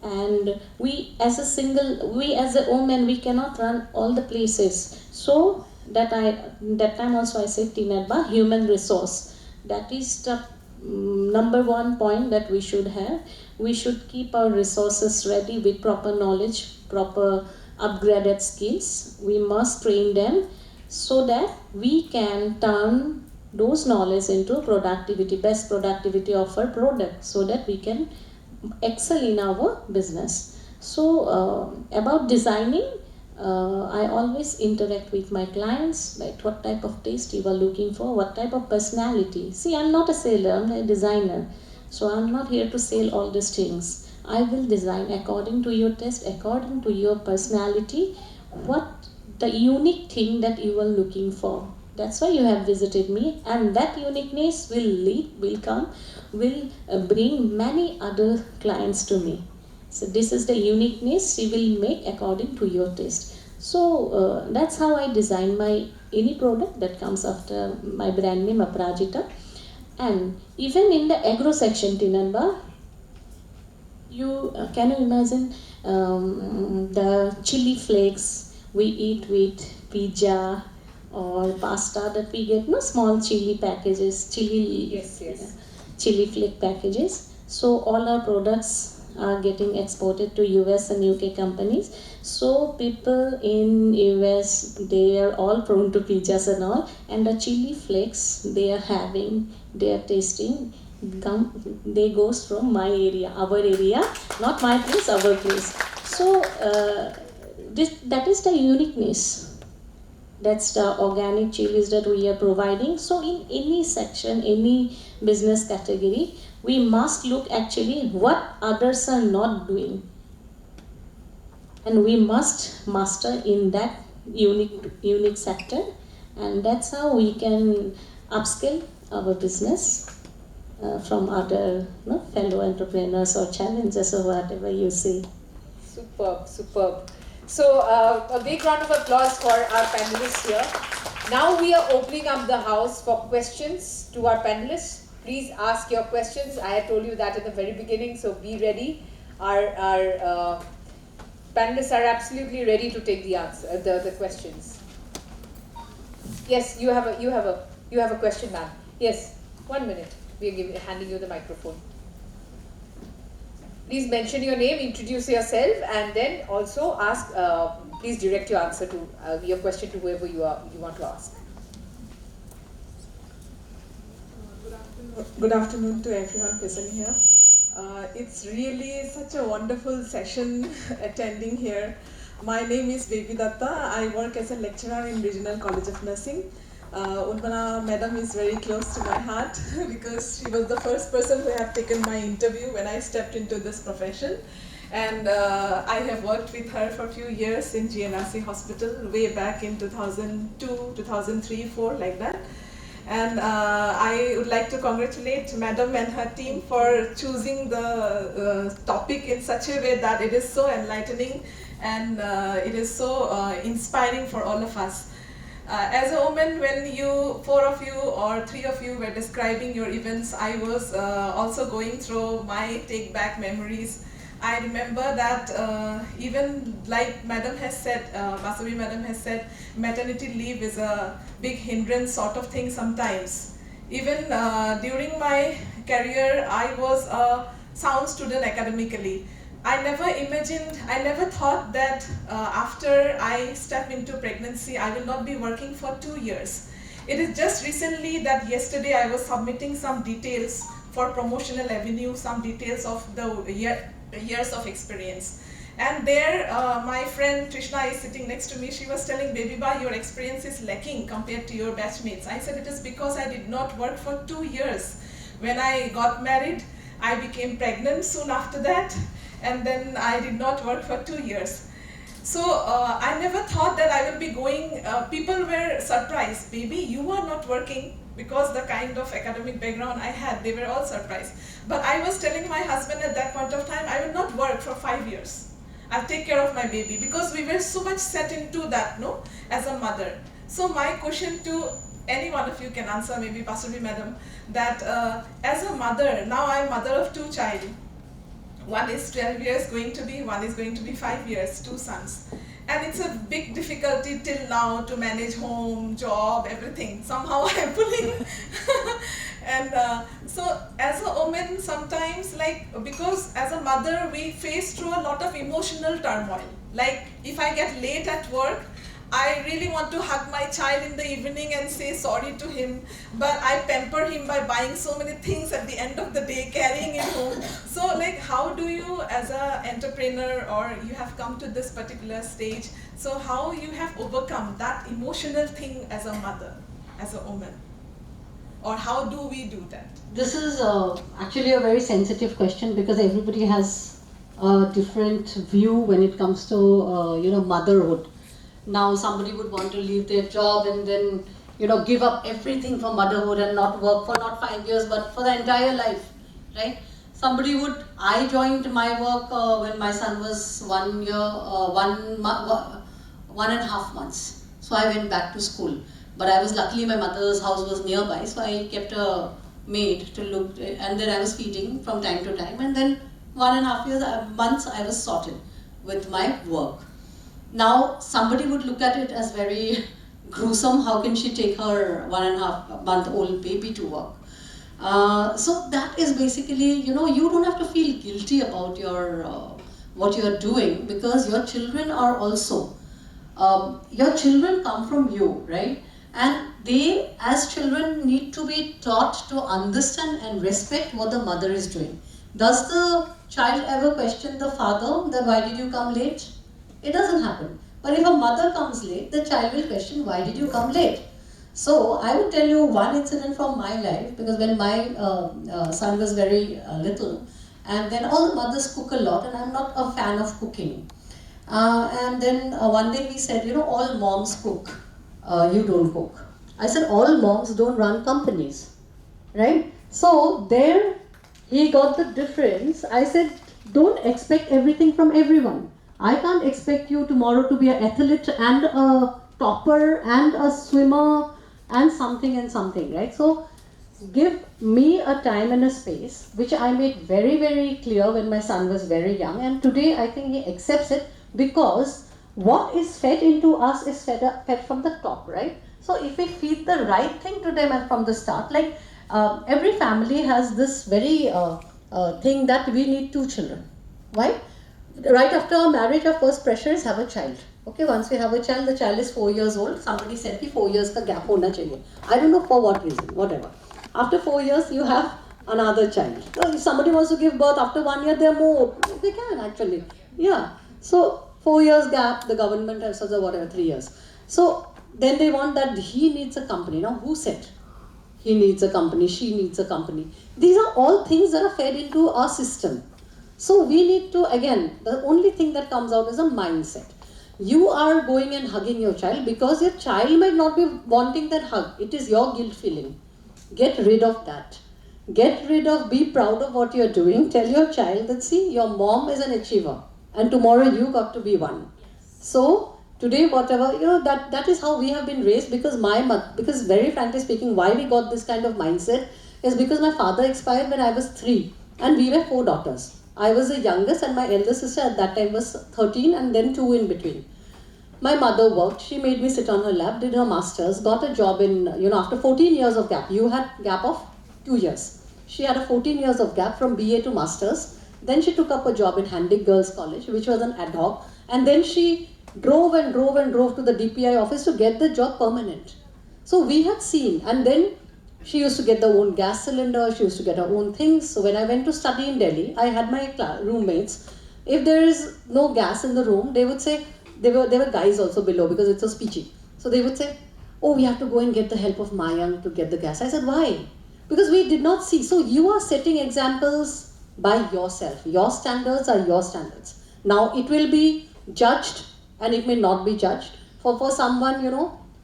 And we as a woman, we cannot run all the places. So that time also I said Tinat, human resource. That is the number one point that we should have. We should keep our resources ready with proper knowledge, proper upgraded skills. We must train them so that we can turn those knowledge into productivity, best productivity of our product, so that we can excel in our business. So about designing, I always interact with my clients, like what type of taste you are looking for, what type of personality. See, I'm not a seller, I'm a designer. So I'm not here to sell all these things. I will design according to your taste, according to your personality, what the unique thing that you are looking for. That's why you have visited me, and that uniqueness will bring many other clients to me. So this is the uniqueness you will make according to your taste. So that's how I design my any product that comes after my brand name Aparajita. And even in the agro section, Tinanba, you can you imagine the chili flakes we eat with pizza or pasta that we get, no small chili packages, chili flake packages. So all our products are getting exported to US and UK companies. So people in US, they are all prone to pizzas and all, and the chili flakes they are having, they are tasting, they goes from my area, our area, not my place, our place. So that is the uniqueness. That's the organic chilies that we are providing. So in any section, any business category, we must look actually what others are not doing. And we must master in that unique sector. And that's how we can upskill our business from other fellow entrepreneurs or challenges or whatever you see.
Superb. So a big round of applause for our panelists here. Now we are opening up the house for questions to our panelists. Please ask your questions. I had told you that at the very beginning, so be ready. Our panelists are absolutely ready to take the questions. Yes, you have a question, ma'am. Yes, 1 minute. We are handing you the microphone. Please mention your name, introduce yourself, and then also ask. Please direct your answer to your question to whoever you want to ask.
Good afternoon to everyone present here. It's really such a wonderful session attending here. My name is Baby Datta. I work as a lecturer in Regional College of Nursing. Urmana madam is very close to my heart because she was the first person who had taken my interview when I stepped into this profession. And I have worked with her for a few years in GNRC Hospital way back in 2002, 2003, 4 like that. And I would like to congratulate Madam and her team for choosing the topic in such a way that it is so enlightening and it is so inspiring for all of us. As a woman, when you, 4 of you or 3 of you were describing your events, I was also going through my take back memories. I remember that even like Madam has said, Vasavvi Madam has said, maternity leave is a big hindrance sort of thing sometimes. Even during my career, I was a sound student academically. I never imagined, I never thought that after I step into pregnancy, I will not be working for 2 years. It is just recently that yesterday I was submitting some details for promotional avenue, some details of the years of experience. And there, my friend Trishna is sitting next to me. She was telling, Baby Ba, your experience is lacking compared to your batchmates. I said, it is because I did not work for 2 years. When I got married, I became pregnant soon after that, and then I did not work for 2 years. So I never thought that I will be going, people were surprised, baby, you are not working, because the kind of academic background I had, they were all surprised. But I was telling my husband at that point of time, I will not work for 5 years. I'll take care of my baby, because we were so much set into that, no, as a mother. So my question to any one of you can answer, maybe Vasavvi Madam, that as a mother, now I'm mother of 2 children. One is 12 years going to be, one is going to be 5 years, 2 sons. And it's a big difficulty till now to manage home, job, everything. Somehow I'm pulling. And so as a woman, sometimes because as a mother, we face through a lot of emotional turmoil. Like if I get late at work, I really want to hug my child in the evening and say sorry to him, but I pamper him by buying so many things at the end of the day, carrying him home. So how do you as an entrepreneur, or you have come to this particular stage, so how you have overcome that emotional thing as a mother, as a woman? Or how do we do that?
This is actually a very sensitive question, because everybody has a different view when it comes to motherhood. Now somebody would want to leave their job and then give up everything for motherhood and not work for not 5 years but for the entire life, right? Somebody would, I joined my work when my son was 1 year, 1.5 months. So I went back to school. But I was luckily, my mother's house was nearby, so I kept a maid to look, and then I was feeding from time to time, and then 1.5 months I was sorted with my work. Now somebody would look at it as very gruesome. How can she take her 1.5-month-old baby to work? So that is basically, you don't have to feel guilty about your what you are doing, because your children are also, your children come from you, right? And they, as children, need to be taught to understand and respect what the mother is doing. Does the child ever question the father that why did you come late? It doesn't happen. But if a mother comes late, the child will question, why did you come late? So I would tell you one incident from my life, because when my son was very little, and then all the mothers cook a lot, and I'm not a fan of cooking. And then one day we said, all moms cook, you don't cook. I said, all moms don't run companies, right? So there he got the difference. I said, don't expect everything from everyone. I can't expect you tomorrow to be an athlete and a topper and a swimmer and something, right? So give me a time and a space, which I made very, very clear when my son was very young. And today I think he accepts it, because what is fed into us is fed from the top, right? So if we feed the right thing to them from the start, every family has this very thing that we need 2 children. Why? Right after our marriage, our first pressure is have a child. Okay, once we have a child, the child is 4 years old. Somebody said कि 4 years का gap होना चाहिए. I don't know for what reason, whatever. After 4 years, you have another child. So if somebody wants to give birth after 1 year, they're more. They can actually. Yeah. So 4 years gap, the government has said whatever 3 years. So then they want that he needs a company. Now who said he needs a company? She needs a company. These are all things that are fed into our system. So we need to, again, the only thing that comes out is a mindset. You are going and hugging your child because your child might not be wanting that hug. It is your guilt feeling. Get rid of that. Get rid of, be proud of what you're doing. Tell your child that, see, your mom is an achiever and tomorrow you got to be one. So today, whatever, that is how we have been raised, because because very frankly speaking, why we got this kind of mindset is because my father expired when I was 3 and we were 4 daughters. I was the youngest and my elder sister at that time was 13 and then 2 in between. My mother worked, she made me sit on her lap, did her masters, got a job in, after 14 years of gap. You had gap of 2 years. She had a 14 years of gap from BA to masters. Then she took up a job in Handic Girls College, which was an ad hoc. And then she drove and drove and drove to the DPI office to get the job permanent. So we had seen, and then she used to get her own gas cylinder, she used to get her own things. So when I went to study in Delhi, I had my roommates. If there is no gas in the room, they would say, there were guys also below because it's so speechy. So they would say, oh, we have to go and get the help of Mayang to get the gas. I said, why? Because we did not see. So you are setting examples by yourself. Your standards are your standards. Now it will be judged and it may not be judged. For someone,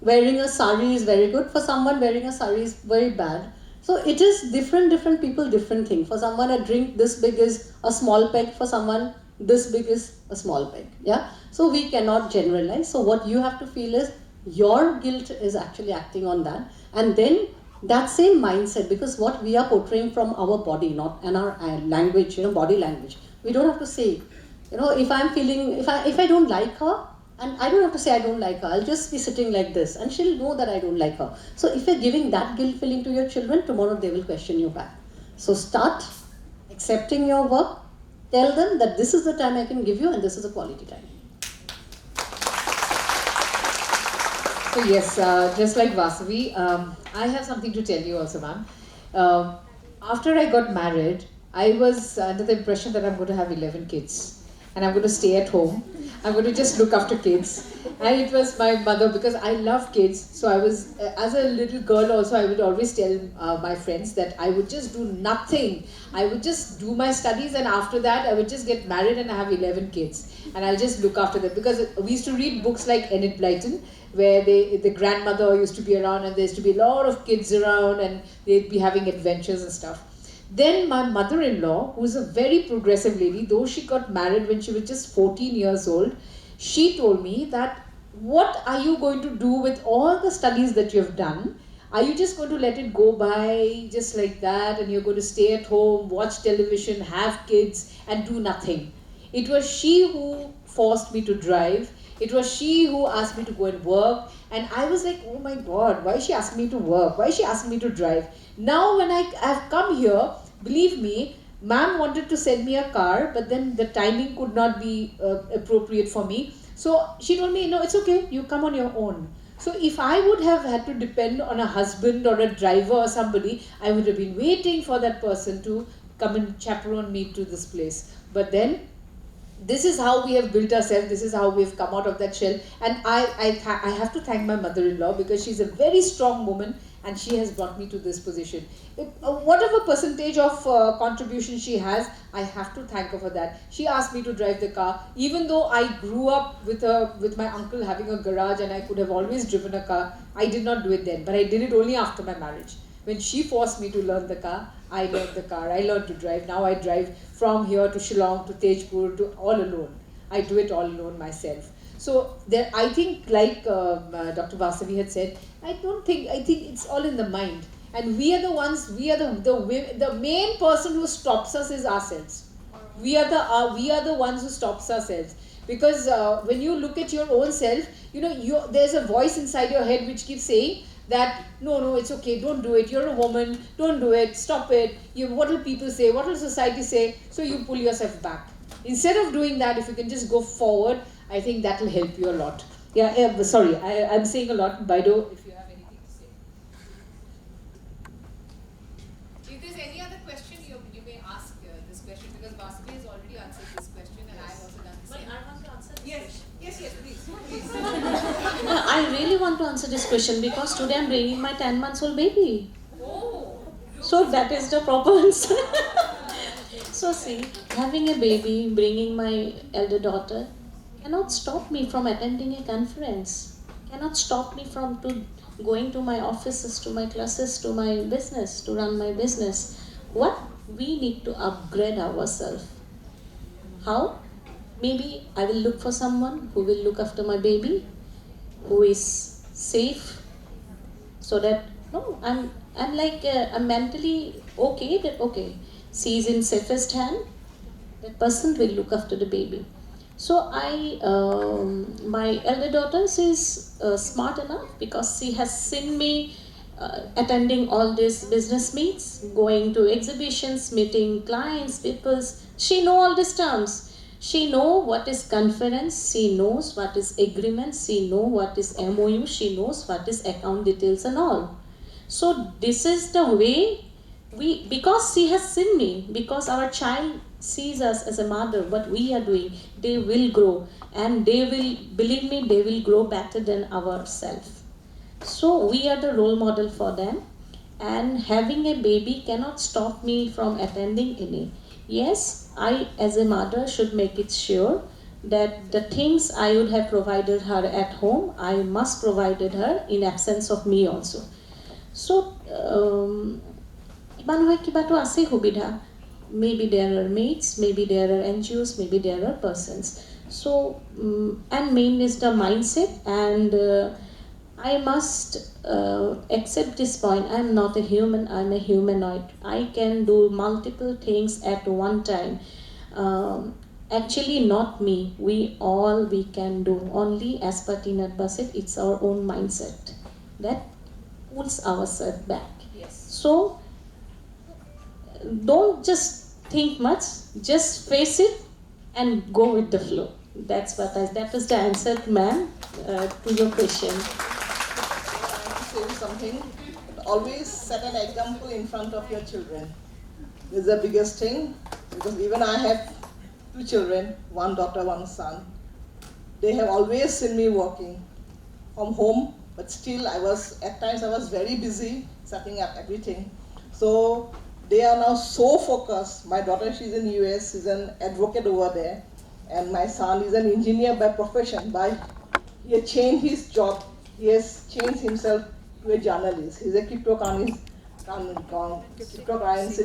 wearing a sari is very good. For someone, wearing a sari is very bad. So it is different people, different thing. For someone, a drink this big is a small peg. For someone, this big is a small peg. Yeah. So we cannot generalize. So what you have to feel is your guilt is actually acting on that. And then that same mindset, because what we are portraying from our body, not in our language, body language. We don't have to say, if I'm feeling, if I don't like her, and I don't have to say I don't like her, I'll just be sitting like this and she'll know that I don't like her. So if you're giving that guilt feeling to your children, tomorrow they will question you back. So start accepting your work, tell them that this is the time I can give you and this is a quality time.
So yes, just like Vasavvi, I have something to tell you also, ma'am. After I got married, I was under the impression that I'm going to have 11 kids and I'm going to stay at home. I'm going to just look after kids. And it was my mother, because I love kids. So I was, as a little girl also, I would always tell my friends that I would just do nothing. I would just do my studies, and after that I would just get married and have 11 kids. And I'll just look after them. Because we used to read books like Enid Blyton, where the grandmother used to be around and there used to be a lot of kids around and they'd be having adventures and stuff. Then my mother-in-law, who's a very progressive lady, though she got married when she was just 14 years old, she told me that, what are you going to do with all the studies that you've done? Are you just going to let it go by just like that, and you're going to stay at home, watch television, have kids and do nothing? It was she who forced me to drive. It was she who asked me to go and work. And I was like, oh my God, why is she asking me to work? Why is she asking me to drive? Now when I have come here, believe me, ma'am wanted to send me a car, but then the timing could not be appropriate for me. So she told me, no, it's okay, you come on your own. So if I would have had to depend on a husband or a driver or somebody, I would have been waiting for that person to come and chaperone me to this place. But then, this is how we have built ourselves, this is how we have come out of that shell. And I have to thank my mother-in-law, because she's a very strong woman and she has brought me to this position. Whatever percentage of contribution she has, I have to thank her for that. She asked me to drive the car, even though I grew up with my uncle having a garage and I could have always driven a car. I did not do it then, but I did it only after my marriage. When she forced me to learn the car, I learned the car. I learned to drive. Now I drive from here to Shillong to Tejpur to all alone. I do it all alone myself. So there, I think, like Dr. Vasavvi had said, I think it's all in the mind. And we are the ones, the main person who stops us is ourselves. We are the ones who stops ourselves. Because when you look at your own self, there's a voice inside your head which keeps saying that, no, it's okay, don't do it, you're a woman, don't do it, stop it, what will people say, what will society say? So you pull yourself back. Instead of doing that, if you can just go forward, I think that will help you a lot. Yeah, sorry, I'm saying a lot. Baido, if you have anything to say.
If there's any other question, you may ask this question, because Vasavvi has already answered this question and I have also done the same.
But I want to answer this
Yes, please.
I really want to answer this question because today I'm bringing my 10 months old baby.
Oh.
So that is the proper answer. So see, having a baby, bringing my elder daughter cannot stop me from attending a conference. Cannot stop me from going to my offices, to my classes, to my business, to run my business. What we need to upgrade ourselves. How? Maybe I will look for someone who will look after my baby, who is safe, so that I'm like I'm mentally okay that okay, she is in safest hand. That person will look after the baby. So my elder daughter is smart enough because she has seen me attending all these business meets, going to exhibitions, meeting clients, people. She know all these terms. She know what is conference, she knows what is agreement, she know what is MOU, she knows what is account details and all. So this is the way because she has seen me, because our child sees us as a mother, what we are doing, they will grow and they will, believe me, they will grow better than ourselves. So we are the role model for them, and having a baby cannot stop me from attending any. Yes, I as a mother should make it sure that the things I would have provided her at home, I must provided her in absence of me also. So, maybe there are maids, maybe there are NGOs, maybe there are persons. So, and main is the mindset, and I must accept this point. I am not a human, I am a humanoid. I can do multiple things at one time. Actually, not me. We can do. Only as per Tinat said, it's our own mindset that pulls ourselves back.
Yes.
So, don't just think much, just face it and go with the flow. That is the answer, ma'am, to your question.
Say something. Always set an example in front of your children. This is the biggest thing, because even I have 2 children, 1 daughter, 1 son. They have always seen me working from home, but still at times I was very busy setting up everything. So they are now so focused. My daughter, she's in US, she's an advocate over there, and my son is an engineer by profession. He has changed his job. He has changed himself to a journalist. He's a cryptocurrency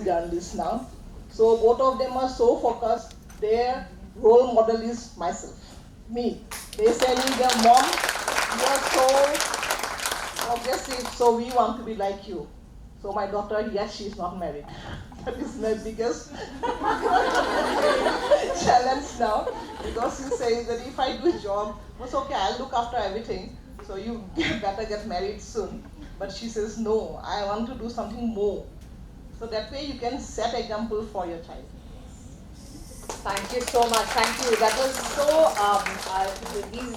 journalist now. So both of them are so focused. Their role model is me. They say me, their mom, you are so progressive, so we want to be like you. So my daughter, yes, she is not married. That is my biggest challenge now, because she says that if I do a job, it's okay, I'll look after everything. So you better get married soon. But she says, no, I want to do something more. So that way you can set example for your child.
Thank you so much. Thank you. That was so, these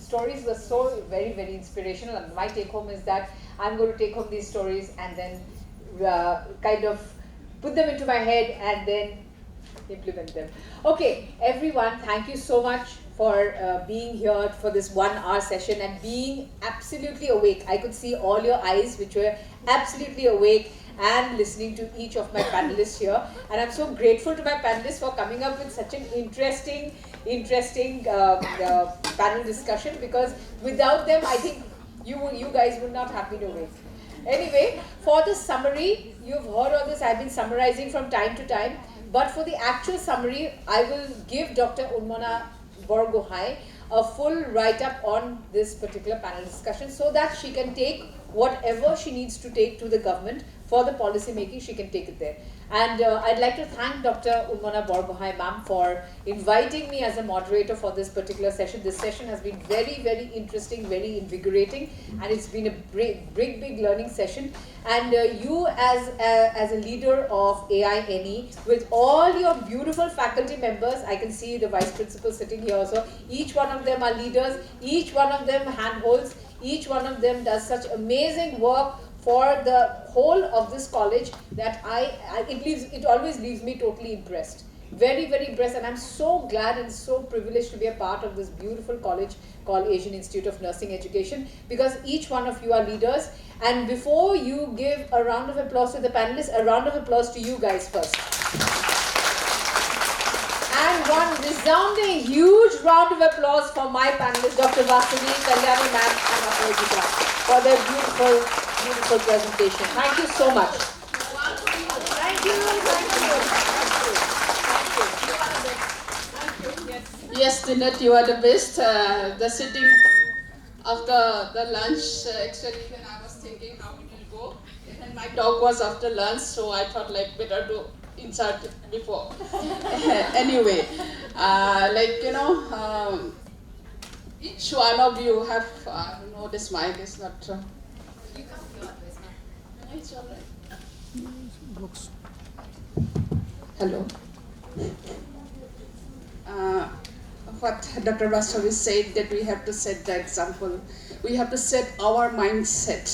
stories were so very, very inspirational. And my take home is that I'm going to take home these stories and then kind of put them into my head and then implement them. Okay, everyone, thank you so much for being here for this 1 hour session and being absolutely awake. I could see all your eyes which were absolutely awake and listening to each of my panelists here. And I'm so grateful to my panelists for coming up with such an interesting panel discussion, because without them, I think you guys would not have been awake. Anyway, for the summary, you've heard all this, I've been summarizing from time to time, but for the actual summary, I will give Dr. Unmona Borgohain a full write-up on this particular panel discussion so that she can take whatever she needs to take to the government for the policy making, she can take it there. And I'd like to thank Dr. Unmana Borgohai ma'am for inviting me as a moderator for this particular session. This session has been very, very interesting, very invigorating, and it's been a big learning session. And you as a leader of AINE, with all your beautiful faculty members, I can see the vice principal sitting here also, each one of them are leaders, each one of them handholds, each one of them does such amazing work for the whole of this college that it always leaves me totally impressed. Very, very impressed, and I'm so glad and so privileged to be a part of this beautiful college called Asian Institute of Nursing Education, because each one of you are leaders. And before you give a round of applause to the panelists, a round of applause to you guys first. And one resounding huge round of applause for my panelists, Dr. Vasavvi, Kalyani ma'am and Aparajita, for their beautiful presentation. Thank you so much. Thank you.
Yes, Tinat, you are the best. The sitting after the lunch, actually, when I was thinking how it will go, and my talk was after lunch, so I thought like better to insert before. Anyway, each one of you have, no, this mic is not.
You come here, this one.
It's all right. Hello. What Dr. Vasavvi said, that we have to set the example. We have to set our mindset.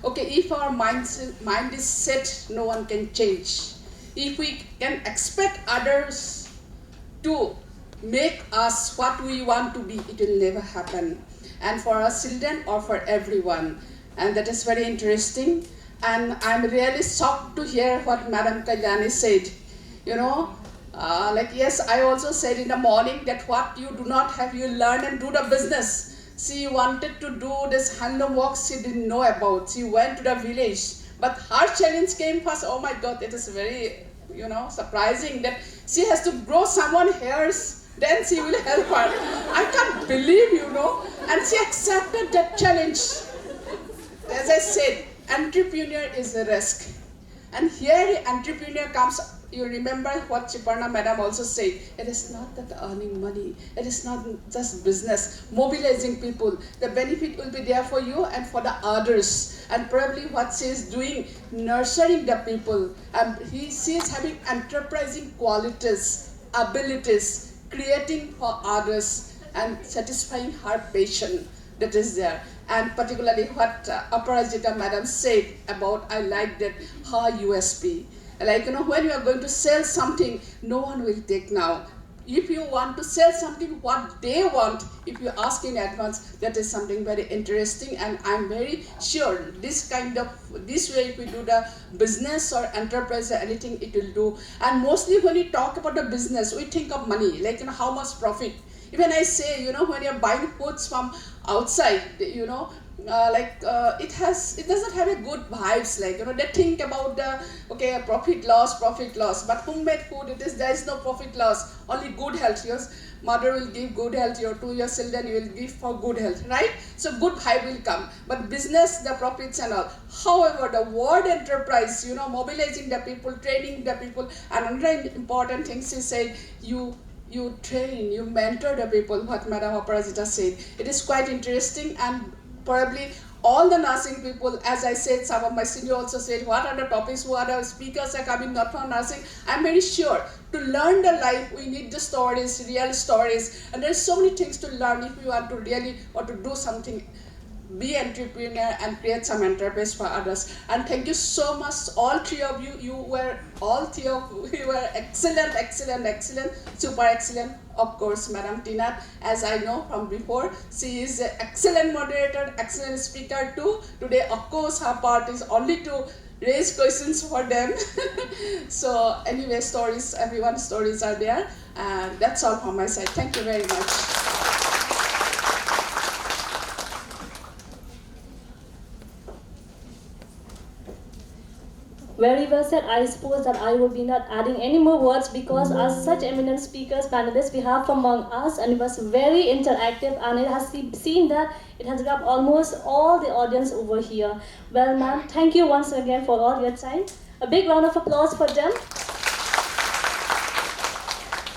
Okay, if our mind is set, no one can change. If we can expect others to make us what we want to be, it will never happen. And for our children or for everyone. And that is very interesting. And I'm really shocked to hear what Madam Kalyani said. You know, yes, I also said in the morning that what you do not have, you learn and do the business. She wanted to do this handloom work she didn't know about. She went to the village. But her challenge came first. Oh my God, it is very, surprising that she has to grow someone's hairs, then she will help her. I can't believe, and she accepted that challenge. As I said, entrepreneur is a risk. And here the entrepreneur comes. You remember what Chiparna Madam also said, it is not that earning money, it is not just business, mobilizing people. The benefit will be there for you and for the others. And probably what she is doing, nurturing the people. She is having enterprising qualities, abilities, creating for others and satisfying her passion that is there. And particularly what Aparajita Madam said about, I like that, her USP. When you are going to sell something, no one will take now. If you want to sell something what they want, if you ask in advance, that is something very interesting. And I'm very sure this way if we do the business or enterprise or anything, it will do. And mostly when we talk about the business, we think of money, how much profit. Even I say, when you're buying foods from outside, it doesn't have a good vibes, they think about the profit loss, but homemade food, there is no profit loss, only good health. Your mother will give good health, to your children you will give for good health, right? So good vibe will come. But business, the profits and all. However, the word enterprise, mobilizing the people, training the people, and another important thing she said, you train, you mentor the people, what Madam Aparajita said. It is quite interesting. And probably all the nursing people, as I said, some of my seniors also said, what are the topics, who are the speakers are coming not from nursing. I'm very sure to learn the life, we need the stories, real stories. And there's so many things to learn if you want to really want to do something. Be entrepreneur and create some enterprise for others. And thank you so much, all three of you. You were excellent, super excellent. Of course, Madam Tinat, as I know from before, she is an excellent moderator, excellent speaker too. Today, of course, her part is only to raise questions for them. So anyway, everyone's stories are there. And that's all from my side. Thank you very much.
Very well said. I suppose that I will be not adding any more words because as such eminent speakers, panelists we have among us, and it was very interactive, and it has seen that it has grabbed almost all the audience over here. Well, ma'am, thank you once again for all your time. A big round of applause for them.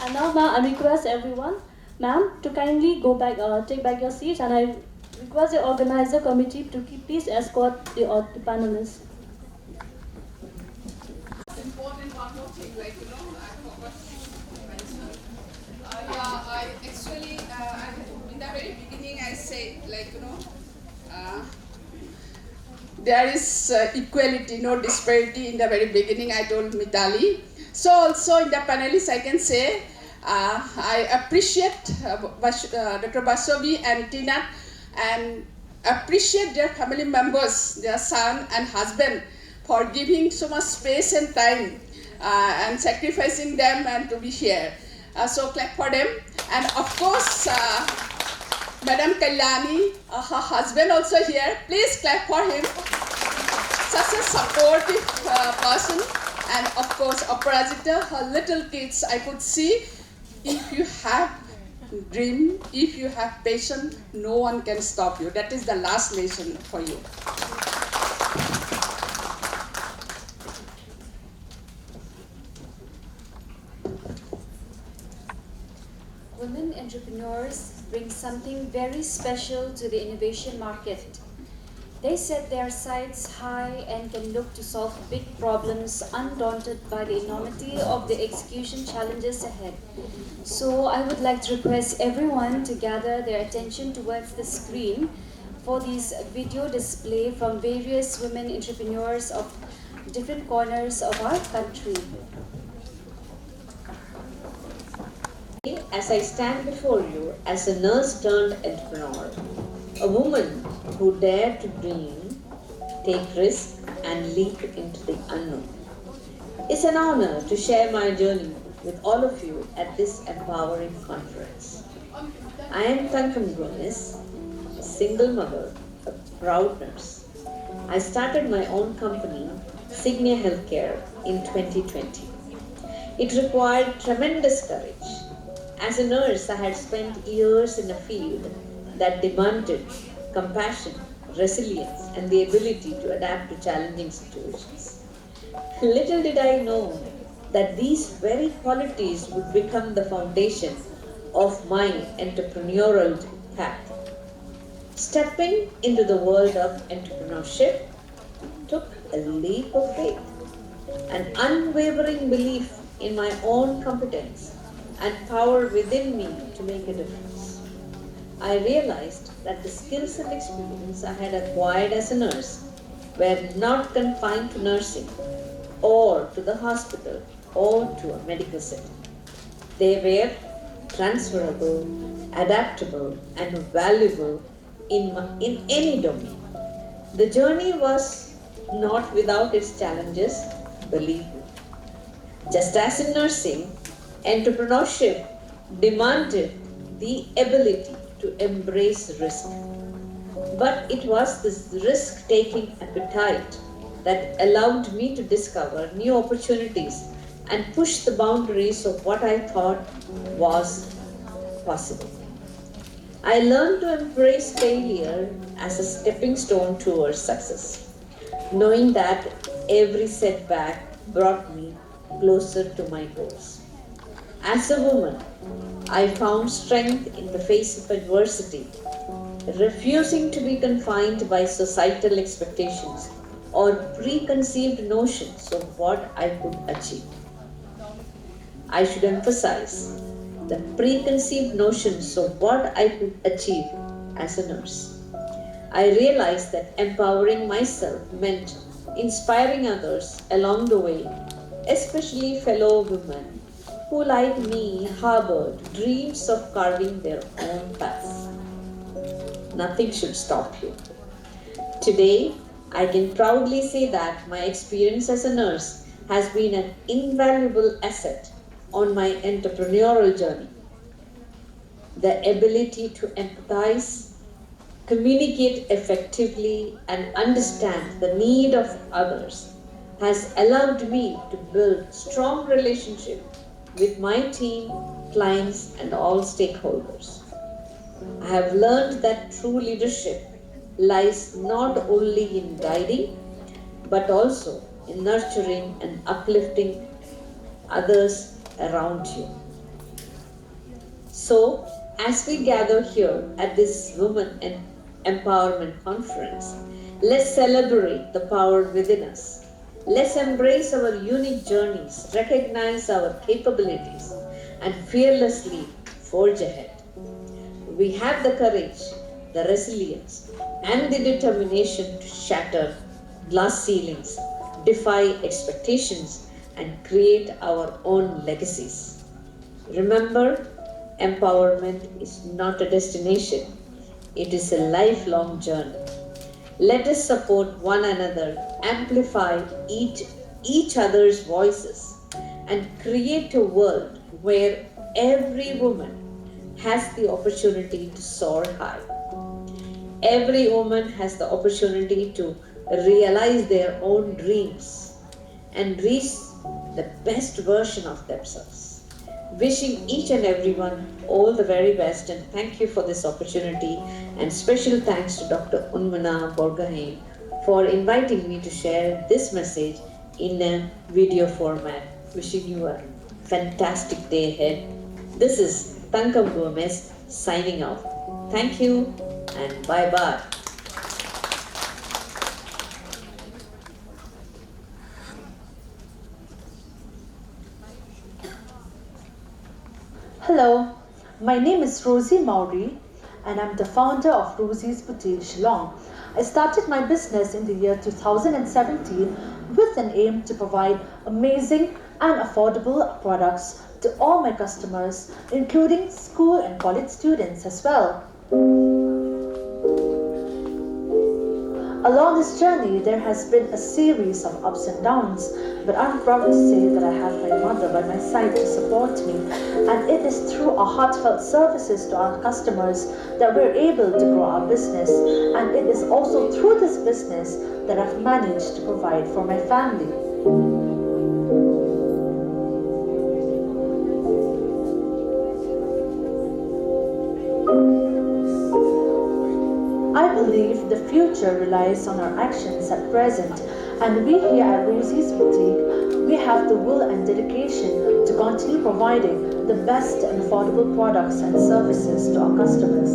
And now, I request everyone, ma'am, to kindly go back, take back your seats, and I request the organizer committee to please escort the panelists.
Important one more thing, I forgot to mention. I actually, in the very beginning, I said, there is equality, no disparity. In the very beginning, I told Mitali. So also in the panelists, I can say, I appreciate Dr. Vasavvi and Tinat, and appreciate their family members, their son and husband, for giving so much space and time and sacrificing them and to be here. So clap for them. And of course, Madam Kalyani, her husband also here. Please clap for him. Such a supportive person. And of course, Aparajita, her little kids, I could see, if you have dream, if you have passion, no one can stop you. That is the last lesson for you.
Women entrepreneurs bring something very special to the innovation market. They set their sights high and can look to solve big problems undaunted by the enormity of the execution challenges ahead. So I would like to request everyone to gather their attention towards the screen for this video display from various women entrepreneurs of different corners of our country.
As I stand before you as a nurse turned entrepreneur, a woman who dared to dream, take risks, and leap into the unknown. It's an honor to share my journey with all of you at this empowering conference. I am Thankam Gomez, a single mother, a proud nurse. I started my own company, Signia Healthcare, in 2020. It required tremendous courage. As a nurse, I had spent years in a field that demanded compassion, resilience, and the ability to adapt to challenging situations. Little did I know that these very qualities would become the foundation of my entrepreneurial path. Stepping into the world of entrepreneurship took a leap of faith, an unwavering belief in my own competence and power within me to make a difference. I realized that the skills and experience I had acquired as a nurse were not confined to nursing or to the hospital or to a medical setting. They were transferable, adaptable, and valuable in any domain. The journey was not without its challenges, believe me. Just as in nursing, entrepreneurship demanded the ability to embrace risk. But it was this risk-taking appetite that allowed me to discover new opportunities and push the boundaries of what I thought was possible. I learned to embrace failure as a stepping stone towards success, knowing that every setback brought me closer to my goals. As a woman, I found strength in the face of adversity, refusing to be confined by societal expectations or preconceived notions of what I could achieve. I should emphasize the preconceived notions of what I could achieve as a nurse. I realized that empowering myself meant inspiring others along the way, especially fellow women who, like me, harbored dreams of carving their own paths. Nothing should stop you. Today, I can proudly say that my experience as a nurse has been an invaluable asset on my entrepreneurial journey. The ability to empathize, communicate effectively, and understand the need of others
has allowed me to build strong relationship with my team, clients and all stakeholders. I have learned that true leadership lies not only in guiding but also in nurturing and uplifting others around you. So, as we gather here at this Women Empowerment Conference, let's celebrate the power within us. Let's embrace our unique journeys, recognize our capabilities, and fearlessly forge ahead. We have the courage, the resilience, and the determination to shatter glass ceilings, defy expectations, and create our own legacies. Remember, empowerment is not a destination, it is a lifelong journey. Let us support one another, amplify each other's voices, and create a world where every woman has the opportunity to soar high. Every woman has the opportunity to realize their own dreams and reach the best version of themselves. Wishing each and everyone all the very best, and thank you for this opportunity, and special thanks to Dr. Unmana Borgohain for inviting me to share this message in a video format. Wishing you a fantastic day ahead. This is Tankam Gomez signing off. Thank you and bye-bye.
Hello, my name is Rosie Mauri and I'm the founder of Rosie's Boutique Shillong. I started my business in the year 2017 with an aim to provide amazing and affordable products to all my customers, including school and college students as well. Along this journey, there has been a series of ups and downs, but I'm proud to say that I have my mother by my side to support me, and it is through our heartfelt services to our customers that we're able to grow our business, and it is also through this business that I've managed to provide for my family. I believe the future relies on our actions at present, and we here at Rosie's Boutique, we have the will and dedication to continue providing the best and affordable products and services to our customers.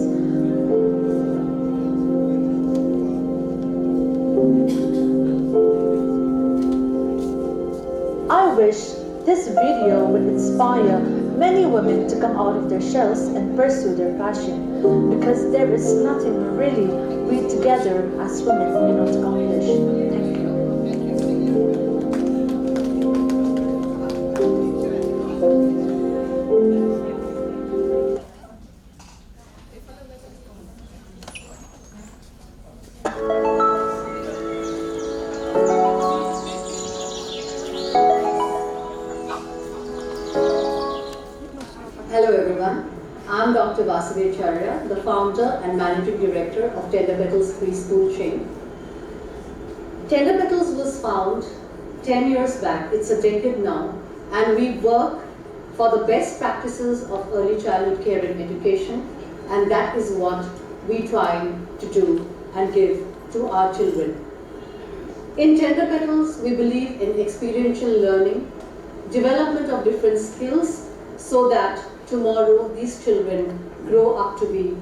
I wish this video would inspire many women to come out of their shells and pursue their passion, because there is nothing really we together as women cannot accomplish. Thank you.
Hello everyone, I'm Dr. Vasavvi, Acharjya, the founder and managing director of Petals Preschool chain. Petals was found 10 years back, it's a decade now, and we work for the best practices of early childhood care and education, and that is what we try to do and give to our children. In Petals, we believe in experiential learning, development of different skills, so that tomorrow these children grow up to be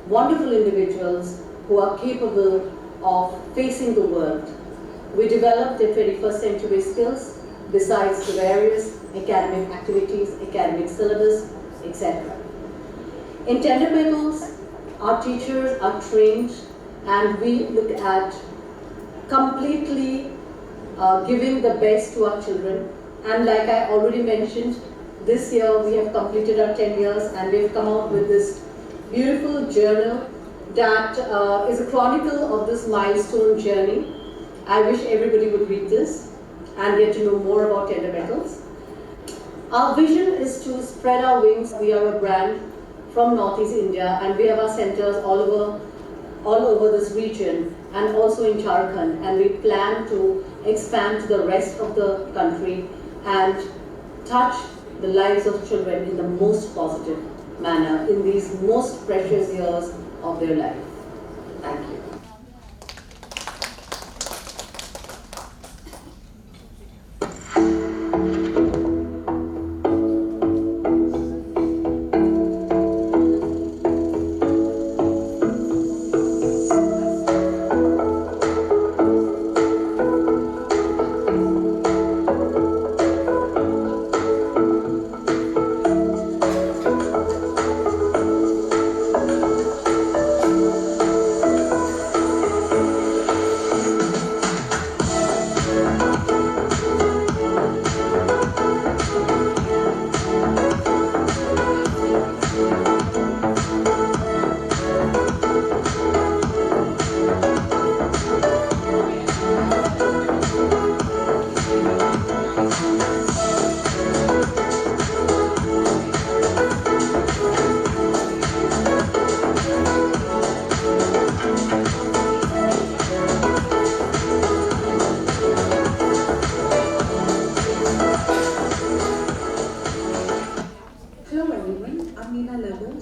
wonderful individuals who are capable of facing the world. We develop their 21st century skills besides the various academic activities, academic syllabus, etc. In Petals, our teachers are trained and we look at completely giving the best to our children. And like I already mentioned, this year we have completed our 10 years and we've come out with this beautiful journal that is a chronicle of this milestone journey. I wish everybody would read this and get to know more about Petals. Our vision is to spread our wings. We are a brand from Northeast India and we have our centers all over all over this region and also in Jharkhand, and we plan to expand to the rest of the country and touch the lives of children in the most positive manner in these most precious years of their life. Thank you.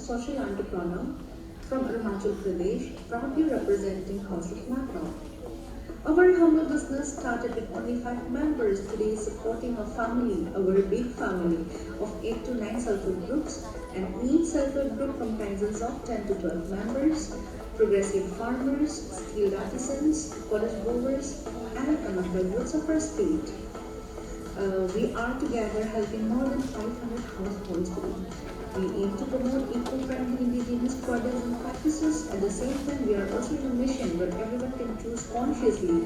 social entrepreneur from Arunachal Pradesh, proudly representing House of Macron. A very humble business started with only 5 members, today supporting a family, a very big family of 8 to 9 self-help groups, and each self-help group comprises of 10 to 12 members, progressive farmers, skilled artisans, college goers, and undergraduates of our state. We are together helping more than 500 households today. We aim to promote eco-friendly indigenous products and practices. At the same time, we are also in a mission where everyone can choose consciously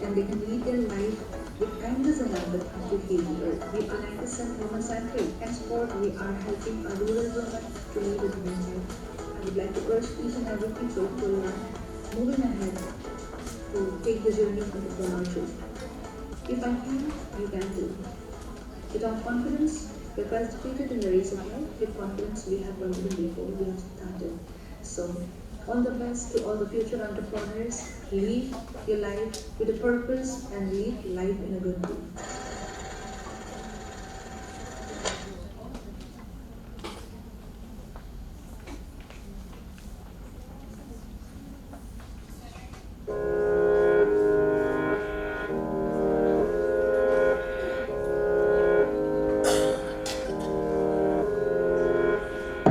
and they can lead their life with kindness and empathy to heal the earth. We are 90% human-centric. Henceforth, we are helping our rural women to lead a human life. I would like to urge each and every people to learn, moving ahead, to take the journey of entrepreneurship. If I can, you can too. Without confidence, we are participated in the race of life. With confidence, we have won before we have started. So, all the best to all the future entrepreneurs. Live your life with a purpose and live life in a good way.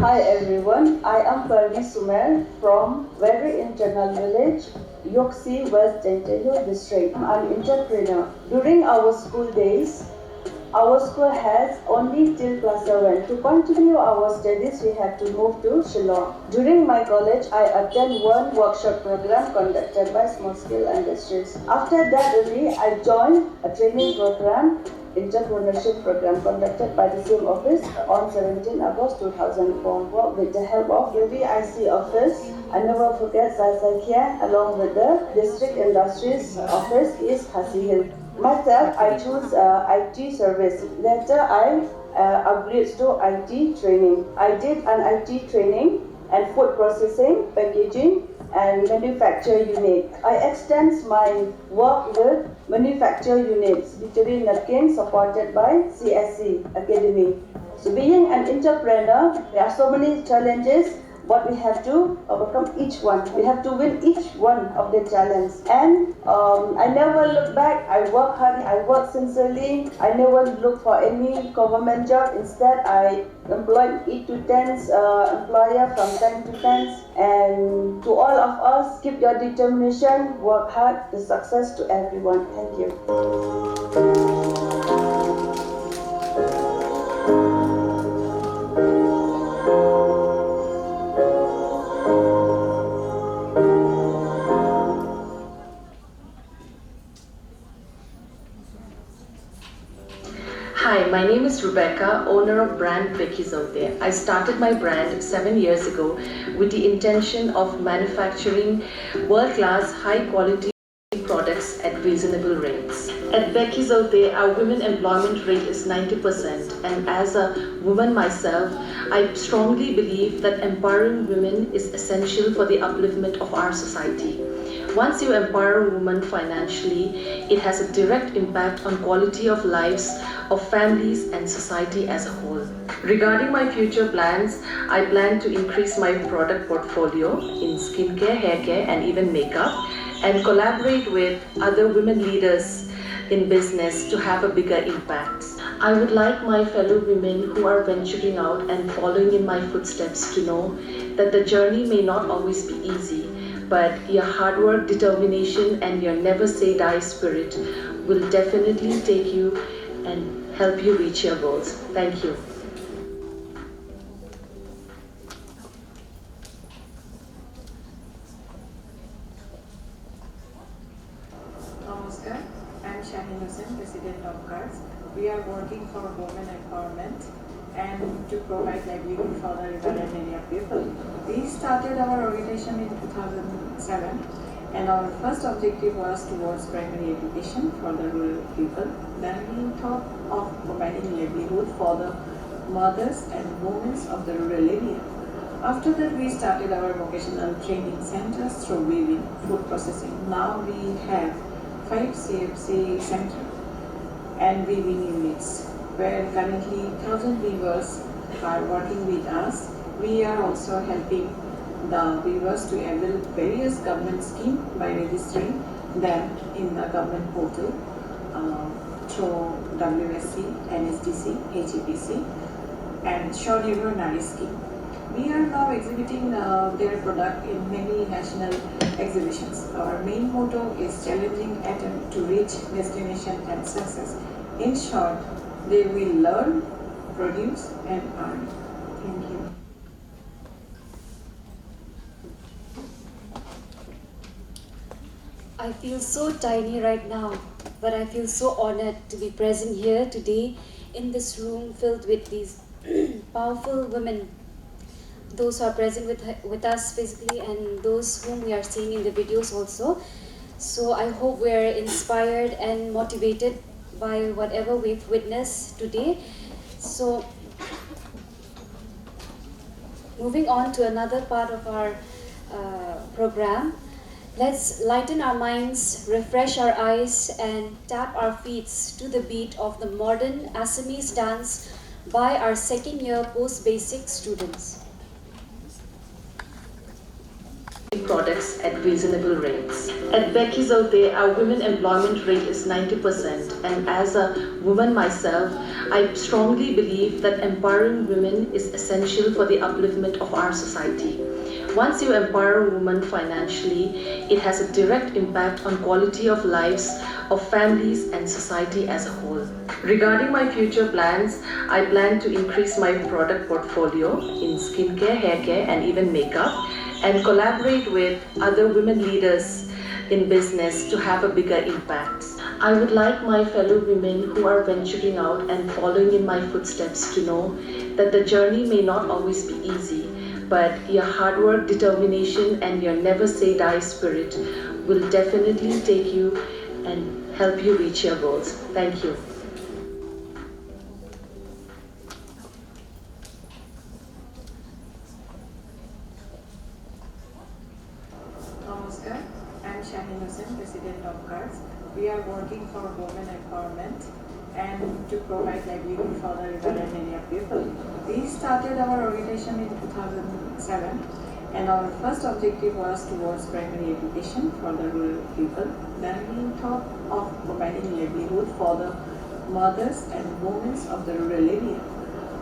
Hi everyone, I am Pervi Sumer from very internal village, Yoksi, West Gentile district. I'm an entrepreneur. During our school days, our school has only till class 7. To continue our studies, we have to move to Shillong. During my college, I attend one workshop program conducted by small scale industries. After that, only I joined a training program, entrepreneurship program conducted by the same office on 17 August 2004 with the help of UVIC office. I never forget Sasakia along with the district industries office is Hasihil. Myself, I choose IT service. Later, I upgrade to IT training. I did an IT training and food processing, packaging, and manufacture unit. I extend my work with manufacture units, literary napkins supported by CSC Academy. So being an entrepreneur, there are so many challenges, but we have to overcome each one. We have to win each one of the challenges. And I never look back. I work hard, I work sincerely. I never look for any government job. Instead, I employ 8 to 10 employer from 10 to 10. And to all of us, keep your determination, work hard, the success to everyone. Thank you.
Hi, my name is Rebecca, owner of brand Becky's Out There. I started my brand 7 years ago with the intention of manufacturing world-class, high-quality products at reasonable rates. At Becky's out there, our women employment rate is 90%, and as a woman myself, I strongly believe that empowering women is essential for the upliftment of our society. Once you empower a woman financially, it has a direct impact on quality of lives of families and society as a whole. Regarding my future plans, I plan to increase my product portfolio in skincare, hair care, and even makeup, and collaborate with other women leaders in business to have a bigger impact. I would like my fellow women who are venturing out and following in my footsteps to know that the journey may not always be easy, but your hard work, determination, and your never say die spirit will definitely take you and help you reach your goals. Thank you.
Namaskar, I am Shaheen Hussain, President of CARS. We are working for women empowerment and to provide livelihood for the rural and area people. We started our organization in 2007, and our first objective was towards primary education for the rural people. Then we thought of providing livelihood for the mothers and women of the rural area. After that, we started our vocational training centers through weaving, food processing. Now we have 5 CFC centers and weaving units, where currently 1,000 weavers are working with us. We are also helping the weavers to avail various government schemes by registering them in the government portal through WSC, NSDC, HEPC, and Short Labor Nari scheme. We are now exhibiting their product in many national exhibitions. Our main motto is challenging attempt to reach destination and success. In short, they will learn, produce, and earn. Thank you.
I feel so tiny right now, but I feel so honored to be present here today in this room filled with these powerful women, those who are present with us physically and those whom we are seeing in the videos also. So I hope we are inspired and motivated by whatever we've witnessed today. So moving on to another part of our program, let's lighten our minds, refresh our eyes, and tap our feet to the beat of the modern Assamese dance by our second year post-basic students.
Products at reasonable rates. At Becky's out there, our women employment rate is 90%, and as a woman myself, I strongly believe that empowering women is essential for the upliftment of our society. Once you empower a woman financially, it has a direct impact on quality of lives of families and society as a whole. Regarding my future plans, I plan to increase my product portfolio in skincare, hair care, and even makeup, and collaborate with other women leaders in business to have a bigger impact. I would like my fellow women who are venturing out and following in my footsteps to know that the journey may not always be easy, but your hard work, determination, and your never say die spirit will definitely take you and help you reach your goals. Thank you.
Namaskar, I am Shaheen Hussain, President of CARS. We are working for women empowerment and to provide livelihood for the rural and area people. We started our organization in 2007, and our first objective was towards primary education for the rural people. Then we thought of providing livelihood for the mothers and women of the rural area.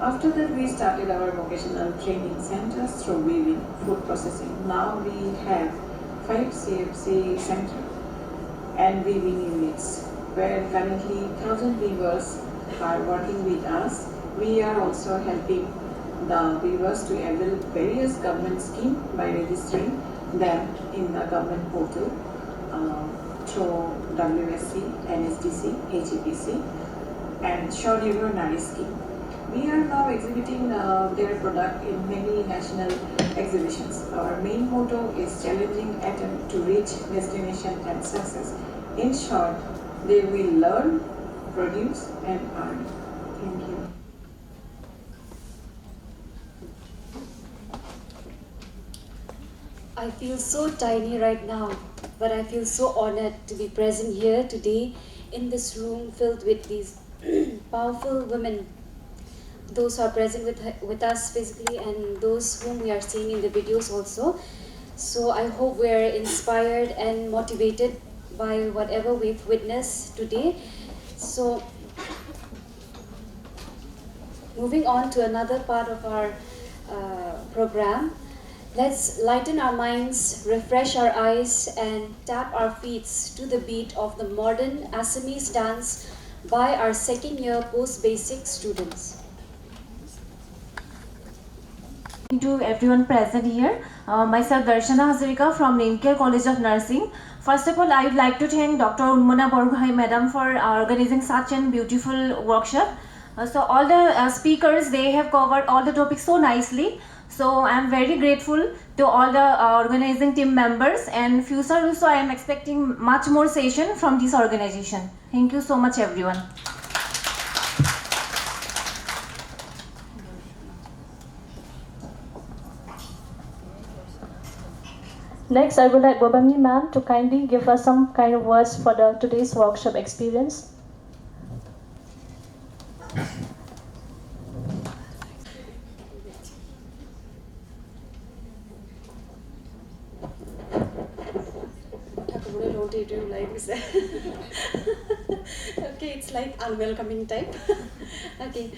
After that, we started our vocational training centers through weaving, food processing. Now we have 5 CFC centers and weaving units, where currently 1,000 weavers are working with us. We are also helping the weavers to avail various government schemes by registering them in the government portal through WSC, NSDC, HEPC, and Short Labor Nari scheme. We are now exhibiting their product in many national exhibitions. Our main motto is challenging attempt to reach destination and success. In short, they will learn, produce and earn. Thank you.
I feel so tiny right now, but I feel so honored to be present here today in this room filled with these powerful women, those who are present with us physically and those whom we are seeing in the videos also. So I hope we are inspired and motivated by whatever we've witnessed today. So moving on to another part of our program, let's lighten our minds, refresh our eyes, and tap our feet to the beat of the modern Assamese dance by our second-year post-basic students.
To everyone present here, myself Darshana Hazarika from Nemkar College of Nursing. First of all, I would like to thank Dr. Unmona Baruah Madam for organizing such a beautiful workshop. So all the speakers, they have covered all the topics so nicely. So I am very grateful to all the organizing team members, and future also I am expecting much more session from this organization. Thank you so much everyone.
Next, I would like Bobami ma'am to kindly give us some kind of words for today's workshop experience.
Don't you like this? Okay, it's like unwelcoming type. Okay,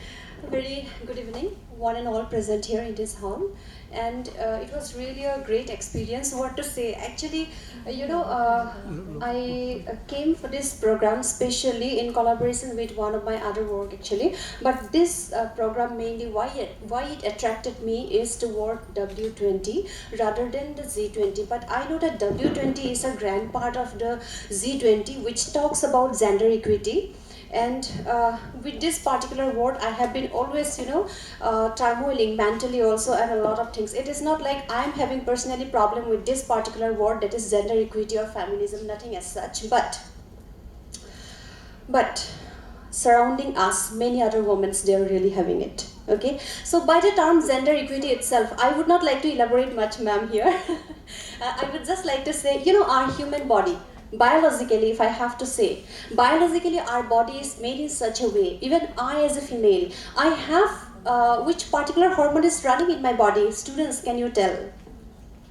very good evening, one and all present here in this hall. And it was really a great experience. What to say? Actually, I came for this program specially in collaboration with one of my other work actually. But this program mainly why it attracted me is toward W20 rather than the Z20. But I know that W20 is a grand part of the Z20 which talks about gender equity. And with this particular word, I have been always, turmoiling mentally also and a lot of things. It is not like I am having personally problem with this particular word, that is gender equity or feminism, nothing as such. But surrounding us, many other women, they are really having it. Okay, so by the term gender equity itself, I would not like to elaborate much, ma'am, here. I would just like to say, our human body, biologically, if I have to say, biologically our body is made in such a way, even I as a female, I have which particular hormone is running in my body? Students, can you tell?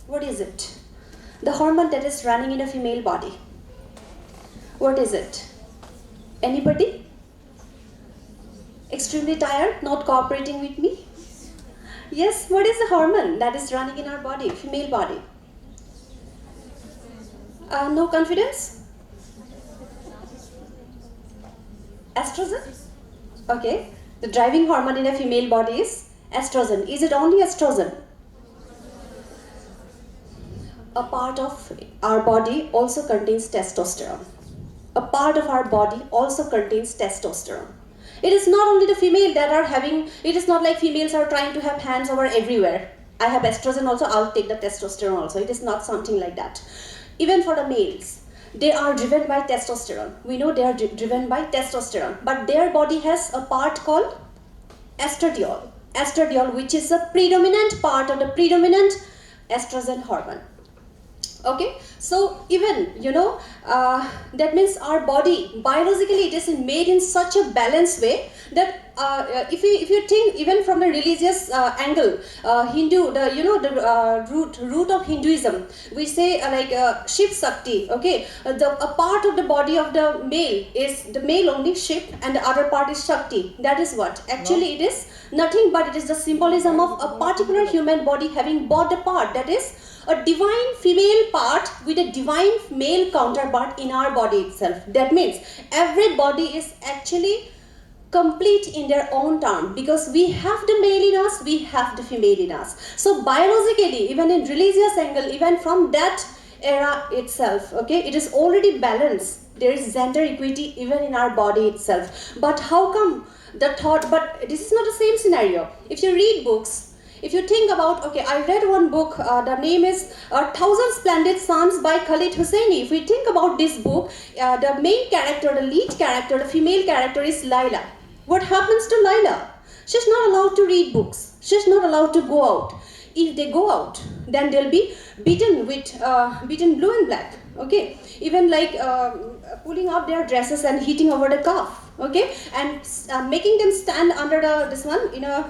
What is it? The hormone that is running in a female body. What is it? Anybody? Extremely tired, not cooperating with me? Yes, what is the hormone that is running in our body, female body? No confidence? Estrogen? Okay. The driving hormone in a female body is estrogen. Is it only estrogen? A part of our body also contains testosterone. A part of our body also contains testosterone. It is not only the female that are having, it is not like females are trying to have hands over everywhere. I have estrogen also, I'll take the testosterone also. It is not something like that. Even for the males, they are driven by testosterone. We know they are driven by testosterone, but their body has a part called estradiol. Estradiol, which is a predominant part of the predominant estrogen hormone. Okay, so even that means our body biologically it is made in such a balanced way that if you think even from the religious angle, Hindu, the root of Hinduism, we say Shiv Shakti. Okay, a part of the body of the male is the male only Shiv, and the other part is Shakti. That is what actually it is nothing but it is the symbolism of a particular human body having both the part, that is a divine female part with a divine male counterpart in our body itself. That means every body is actually complete in their own term, because we have the male in us, we have the female in us. So biologically, even in religious angle, even from that era itself, okay, it is already balanced. There is gender equity even in our body itself. But how come the thought, but this is not the same scenario. If you read books,
If you think about, okay, I read one book, the name is Thousand Splendid Suns by Khalid Hosseini. If we think about this book, the main character, the lead character, the female character is Laila. What happens to Laila? She's not allowed to read books. She's not allowed to go out. If they go out, then they'll be beaten blue and black. Okay, even like pulling up their dresses and hitting over the calf. Okay, and making them stand under this one in a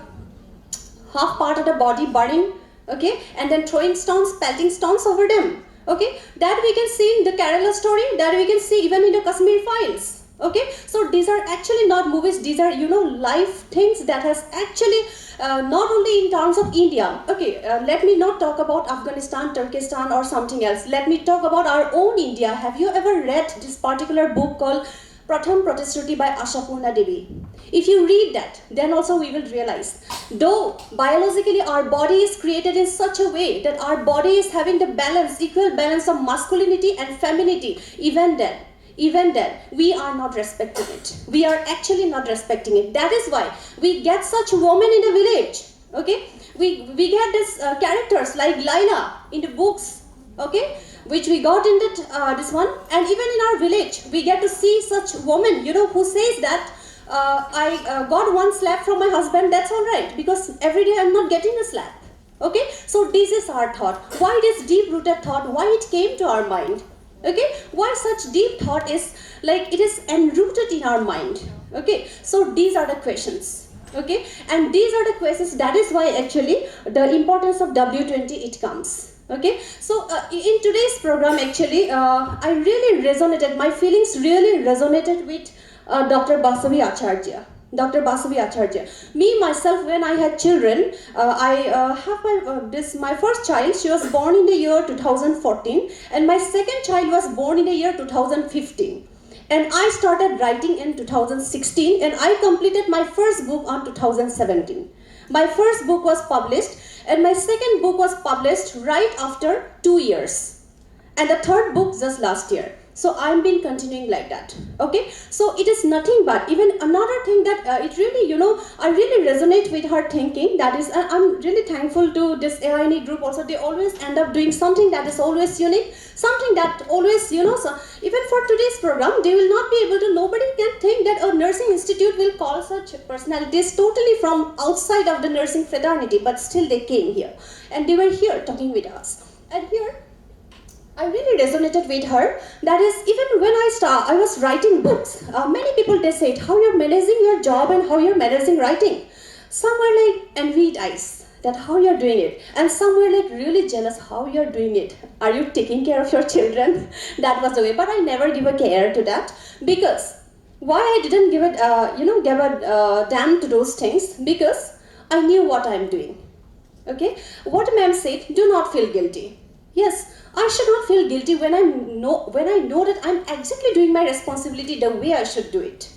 half part of the body, burning. Okay, and then throwing stones, pelting stones over them. Okay, that we can see in the Kerala story. That we can see even in the Kashmir Files. Okay, so these are actually not movies, these are, life things that has actually not only in terms of India. Okay, let me not talk about Afghanistan, Turkestan or something else. Let me talk about our own India. Have you ever read this particular book called Pratham Pratishruti by Ashapurna Devi? If you read that, then also we will realize, though biologically our body is created in such a way that our body is having the balance, equal balance of masculinity and femininity, even then we are not respecting it. We are actually not respecting it. That is why we get such women in the village. Okay, we get this characters like Laila in the books. Okay, which we got in that this one, and even in our village we get to see such women, who says that I got one slap from my husband. That's all right, because every day I'm not getting a slap. Okay, so this is our thought. Why this deep-rooted thought? Why it came to our mind? Okay, why such deep thought is like it is enrooted in our mind. Okay, so these are the questions. Okay, and these are the questions. That is why actually the importance of W20 it comes. Okay, so in today's program actually I really resonated, my feelings really resonated with Dr. Vasavvi Acharjya. Dr. Vasavvi Acharjya. Me myself, when I had children, I have my first child. She was born in the year 2014, and my second child was born in the year 2015. And I started writing in 2016, and I completed my first book on 2017. My first book was published, and my second book was published right after 2 years, and the third book just last year. So I'm been continuing like that. Okay, so it is nothing but even another thing that it really, I really resonate with her thinking. That is, I'm really thankful to this AINE group also. They always end up doing something that is always unique, something that always, so even for today's program, they will not be able to, nobody can think that a nursing institute will call such personalities totally from outside of the nursing fraternity, but still they came here and they were here talking with us. And here, I really resonated with her. That is, even when I was writing books, many people they said how you're managing your job and how you're managing writing. Some were like envied eyes that how you're doing it, and some were like really jealous how you're doing it. Are you taking care of your children? That was the way. But I never give a care to that, because why I didn't give it, give a damn to those things, because I knew what I'm doing. Okay, what ma'am said, do not feel guilty. Yes. I should not feel guilty when I know that I'm exactly doing my responsibility the way I should do it.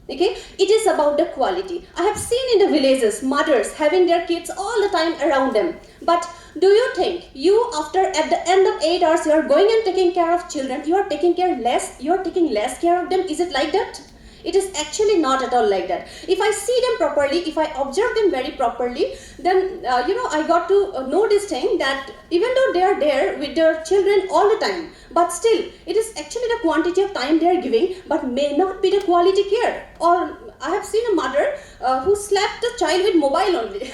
Okay, it is about the quality. I have seen in the villages mothers having their kids all the time around them. But do you think at the end of 8 hours you are going and taking care of children, you are taking less care of them? Is it like that? It is actually not at all like that. If I see them properly, if I observe them very properly, then I got to know this thing that even though they are there with their children all the time, but still it is actually the quantity of time they are giving, but may not be the quality care. Or I have seen a mother who slapped the child with mobile only.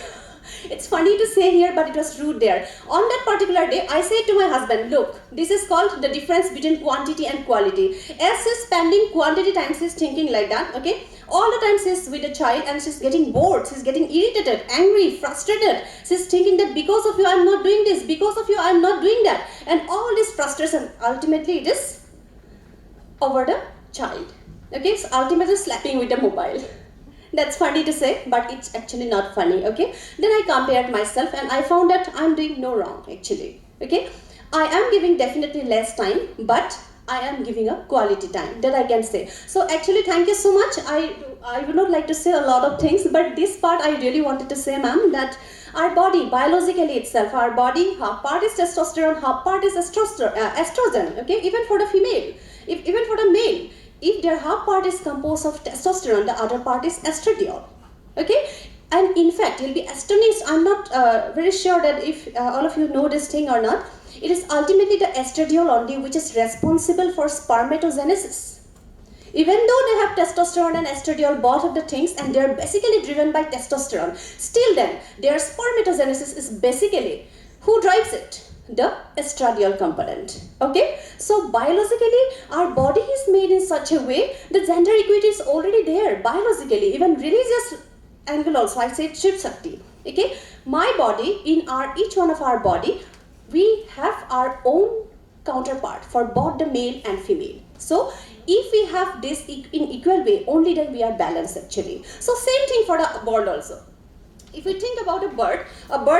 It's funny to say here, but it was true there. On that particular day, I said to my husband, look, this is called the difference between quantity and quality. As she's spending quantity time, she's thinking like that, okay? All the time she's with the child and she's getting bored, she's getting irritated, angry, frustrated. She's thinking that because of you, I'm not doing this, because of you, I'm not doing that. And all this frustration, ultimately it is over the child. Okay, so ultimately slapping with the mobile. That's funny to say, but it's actually not funny, okay? Then I compared myself and I found that I'm doing no wrong, actually, okay? I am giving definitely less time, but I am giving a quality time, that I can say. So actually, thank you so much. I would not like to say a lot of things, but this part I really wanted to say, ma'am, that our body, biologically itself, our body, half part is testosterone, half part is estrogen, okay? Even for the female, even for the male. If their half part is composed of testosterone, the other part is estradiol. Okay? And in fact, you'll be astonished. I'm not very sure that if all of you know this thing or not. It is ultimately the estradiol only which is responsible for spermatogenesis. Even though they have testosterone and estradiol, both of the things, and they are basically driven by testosterone, still then, their spermatogenesis is basically, who drives it? The estradiol component. Okay, so biologically our body is made in such a way the gender equity is already there biologically, even religious angle also. I say Shiv Shakti. Okay, my body, in each one of our body, we have our own counterpart for both the male and female. So if we have this in equal way, only then we are balanced actually. So same thing for the bird also. If we think about a bird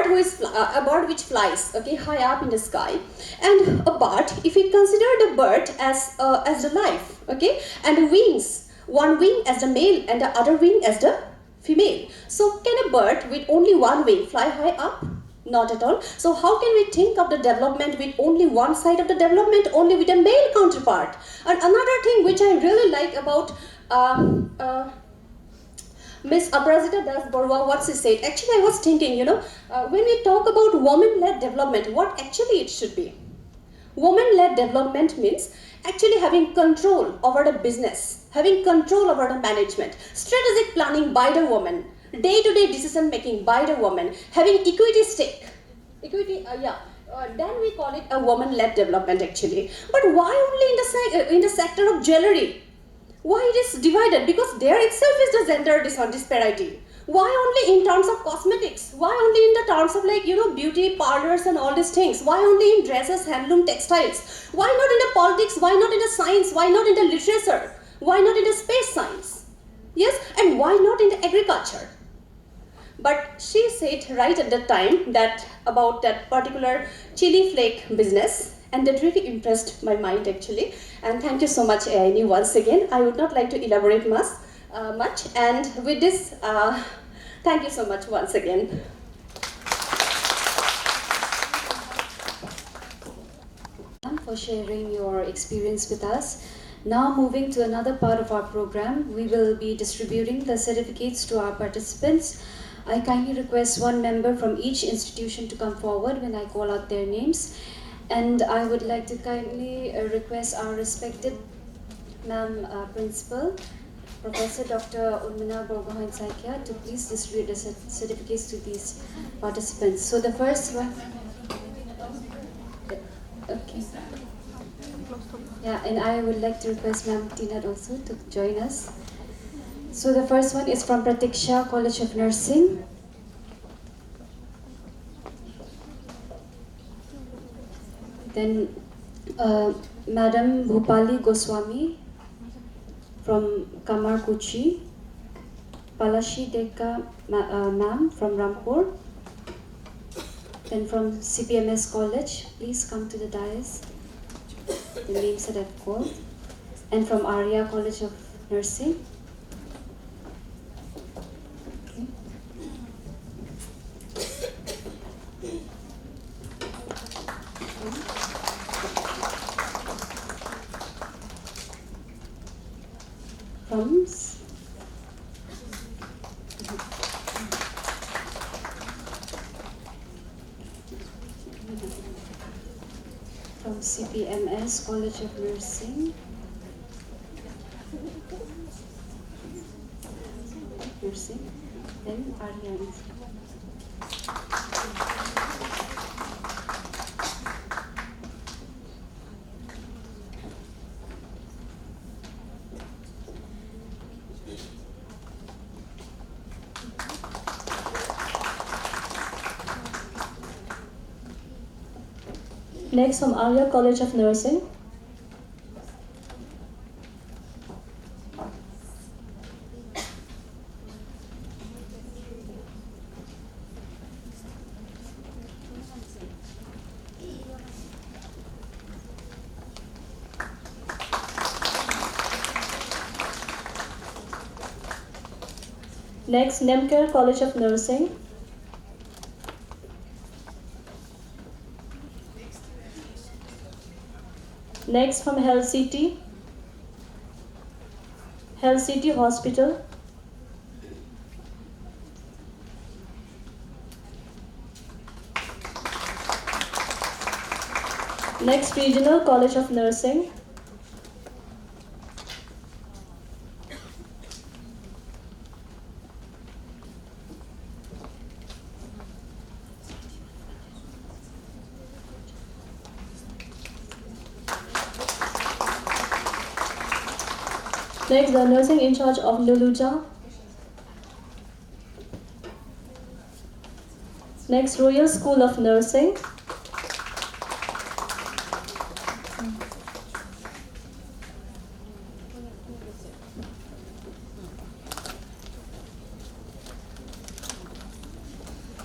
who is a bird which flies, okay, high up in the sky, and a bird, if we consider the bird as the life, okay, and wings, one wing as the male and the other wing as the female. So can a bird with only one wing fly high up? Not at all. So how can we think of the development with only one side of the development, only with a male counterpart? And another thing which I really like about Miss Aparajita Das Baruah, what she said, actually I was thinking, when we talk about woman-led development, what actually it should be? Woman-led development means actually having control over the business, having control over the management, strategic planning by the woman, day-to-day decision making by the woman, having equity stake. Then we call it a woman-led development actually. But why only in the sector of jewelry? Why it is divided? Because there itself is the gender disparity. Why only in terms of cosmetics? Why only in the terms of beauty parlors and all these things? Why only in dresses, handloom, textiles? Why not in the politics? Why not in the science? Why not in the literature? Why not in the space science? Yes, and why not in the agriculture? But she said right at the time that about that particular chili flake business, and that really impressed my mind actually. And thank you so much, Aini, once again. I would not like to elaborate much. And with this, thank you so much once again.
For sharing your experience with us. Now moving to another part of our program, we will be distributing the certificates to our participants. I kindly request one member from each institution to come forward when I call out their names. And I would like to kindly request our respected Ma'am Principal, Professor Dr. Unmana Borgohain to please distribute the certificates to these participants. So the first one, okay. Yeah, and I would like to request Ma'am Tinat also to join us. So the first one is from Pratiksha College of Nursing. Then Madam Bhupali Goswami from Kamarkuchi. Palashi Deka Ma'am from Rampur. Then from CPMS College, please come to the dais. The names that I've called. And from Arya College of Nursing. From CPMS College of Nursing. Then Aryan.
Next from Arya College of Nursing. Next, Nemker College of Nursing. Next from Health City Hospital. Next, Regional College of Nursing. Next, the nursing in charge of Nuluja. Next, Royal School of Nursing.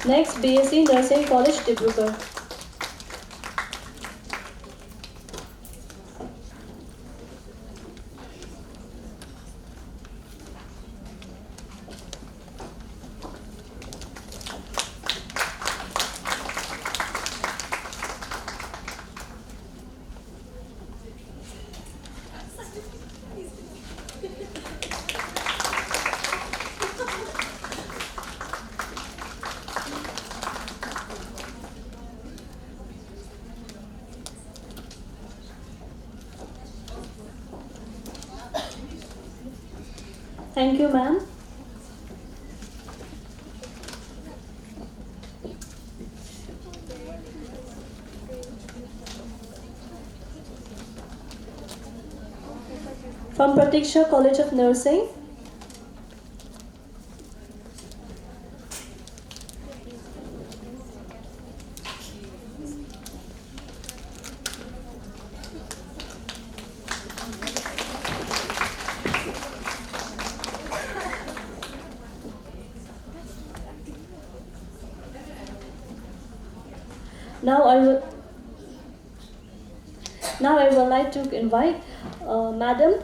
Next, BSc Nursing College, Dibrugarh. Thank you, ma'am. From Pratiksha College of Nursing. Now I would like to invite Madam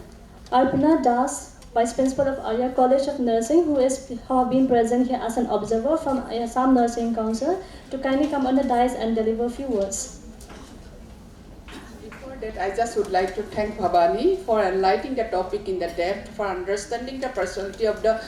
Arpana Das, Vice Principal of Arya College of Nursing, who have been present here as an observer from Assam Nursing Council, to kindly come on the dais and deliver a few words.
Before that, I just would like to thank Bhavani for enlightening the topic in the depth, for understanding the personality of that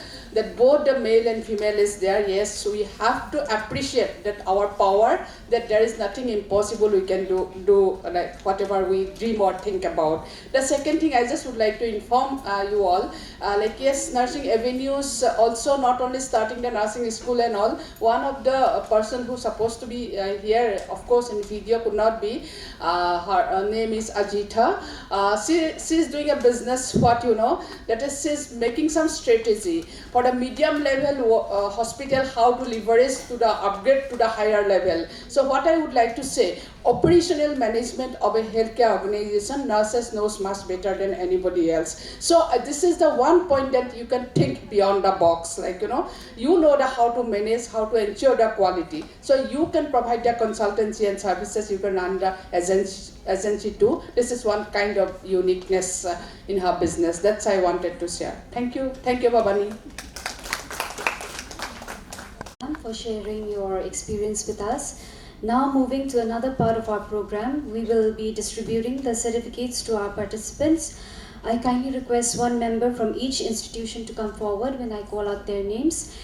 both the male and female is there. Yes, so we have to appreciate that our power, that there is nothing impossible we can do like whatever we dream or think about. The second thing I just would like to inform you all, like yes, nursing avenues also not only starting the nursing school and all. One of the person who's supposed to be here, of course in video could not be, her name is Ajita. She's doing a business, what you know, that is she's making some strategy for the medium level hospital, how to leverage to the upgrade to the higher level. So what I would like to say, operational management of a healthcare organization, nurses knows much better than anybody else. So this is the one point that you can think beyond the box, like you know the how to manage, how to ensure the quality. So you can provide the consultancy and services, you can run the agency too. This is one kind of uniqueness in her business. That's I wanted to share. Thank you, Bhavani.
For sharing your experience with us. Now moving to another part of our program, we will be distributing the certificates to our participants. I kindly request one member from each institution to come forward when I call out their names.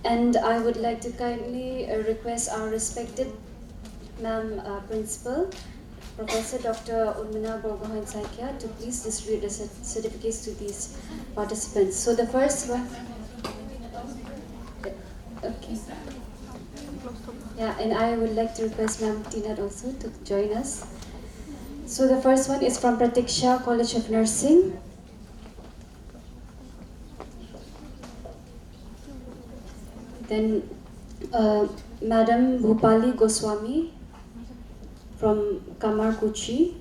And I would like to kindly request our respected Ma'am Principal, Professor Dr. Urmina Borgohain-Saikia, to please distribute the certificates to these participants. So the first one. Okay. Yeah, and I would like to request Ma'am Tinat also to join us. So the first one is from Pratiksha College of Nursing. Then Madam Bhupali Goswami from Kamarkuchi.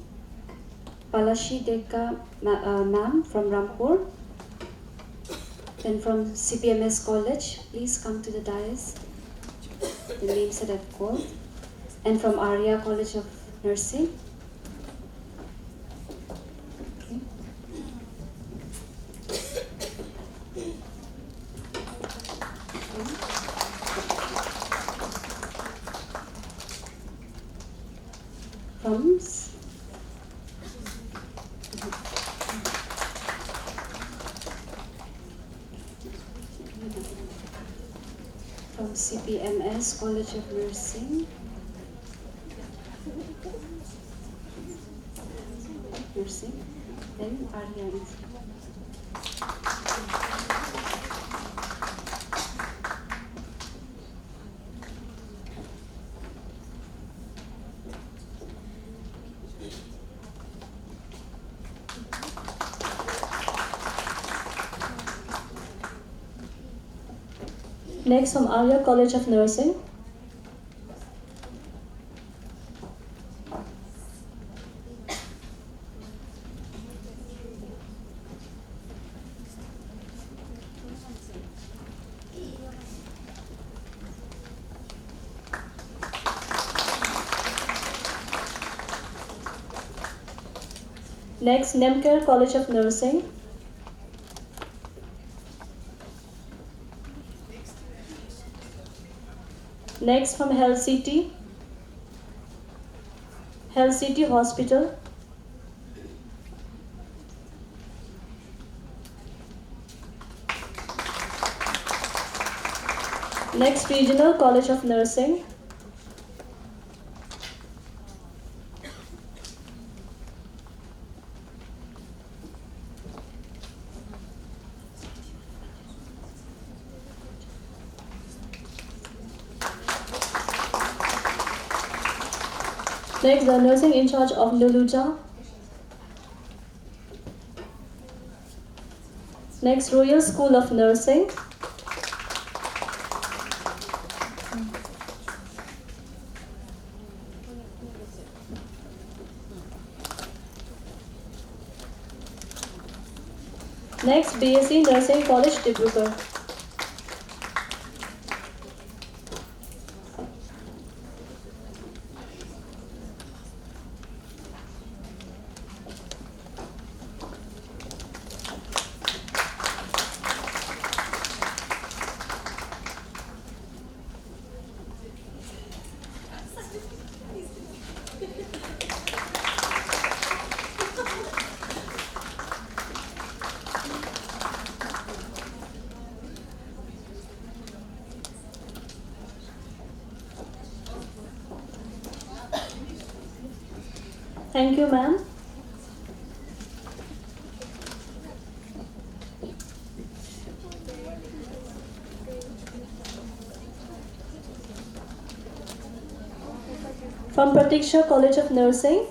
Palashi Deka Ma'am from Rampur. Then from CPMS College, please come to the dais. The names that I've called. And from Arya College of Nursing. From CPMS College of Nursing.
Kursi. Then Arya is. Next from Arya College of Nursing. Next, Nemker College of Nursing. Next from Health City Hospital. Next, Regional College of Nursing. Next, the nursing in charge of Luluja. Next, Royal School of Nursing. Next, BSc Nursing College, Dibrugarh. Thank you, ma'am. From Pratiksha College of Nursing.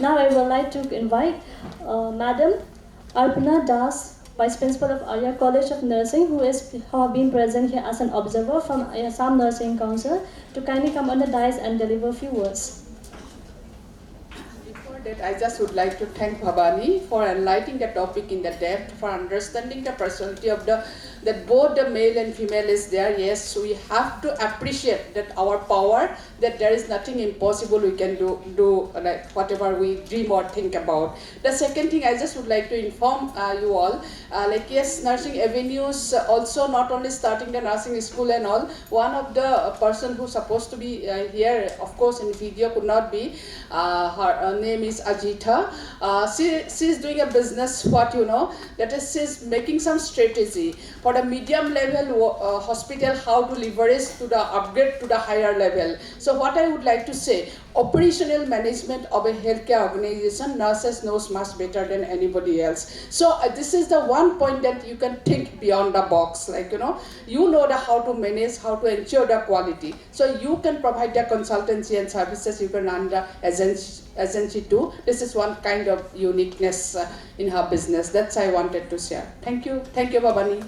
Now I would like to invite Madam Arpana Das, Vice Principal of Arya College of Nursing, who have been present here as an observer from Assam Nursing Council, to kindly come on the dais and deliver a few words.
Before that, I just would like to thank Bhavani for enlightening the topic in the depth, for understanding the personality of that both the male and female is there. Yes, we have to appreciate that our power, that there is nothing impossible we can do like whatever we dream or think about. The second thing I just would like to inform you all, like yes, nursing avenues also not only starting the nursing school and all. One of the person who's supposed to be here, of course in video could not be, her name is Ajita. She is doing a business, what you know, that is she's making some strategy for the medium level hospital, how to leverage to the upgrade to the higher level. So what I would like to say, operational management of a healthcare organization, nurses knows much better than anybody else. So this is the one point that you can think beyond the box, like you know the how to manage, how to ensure the quality. So you can provide the consultancy and services, you can run the agency too. This is one kind of uniqueness in her business. That's I wanted to share. Thank you, Babani.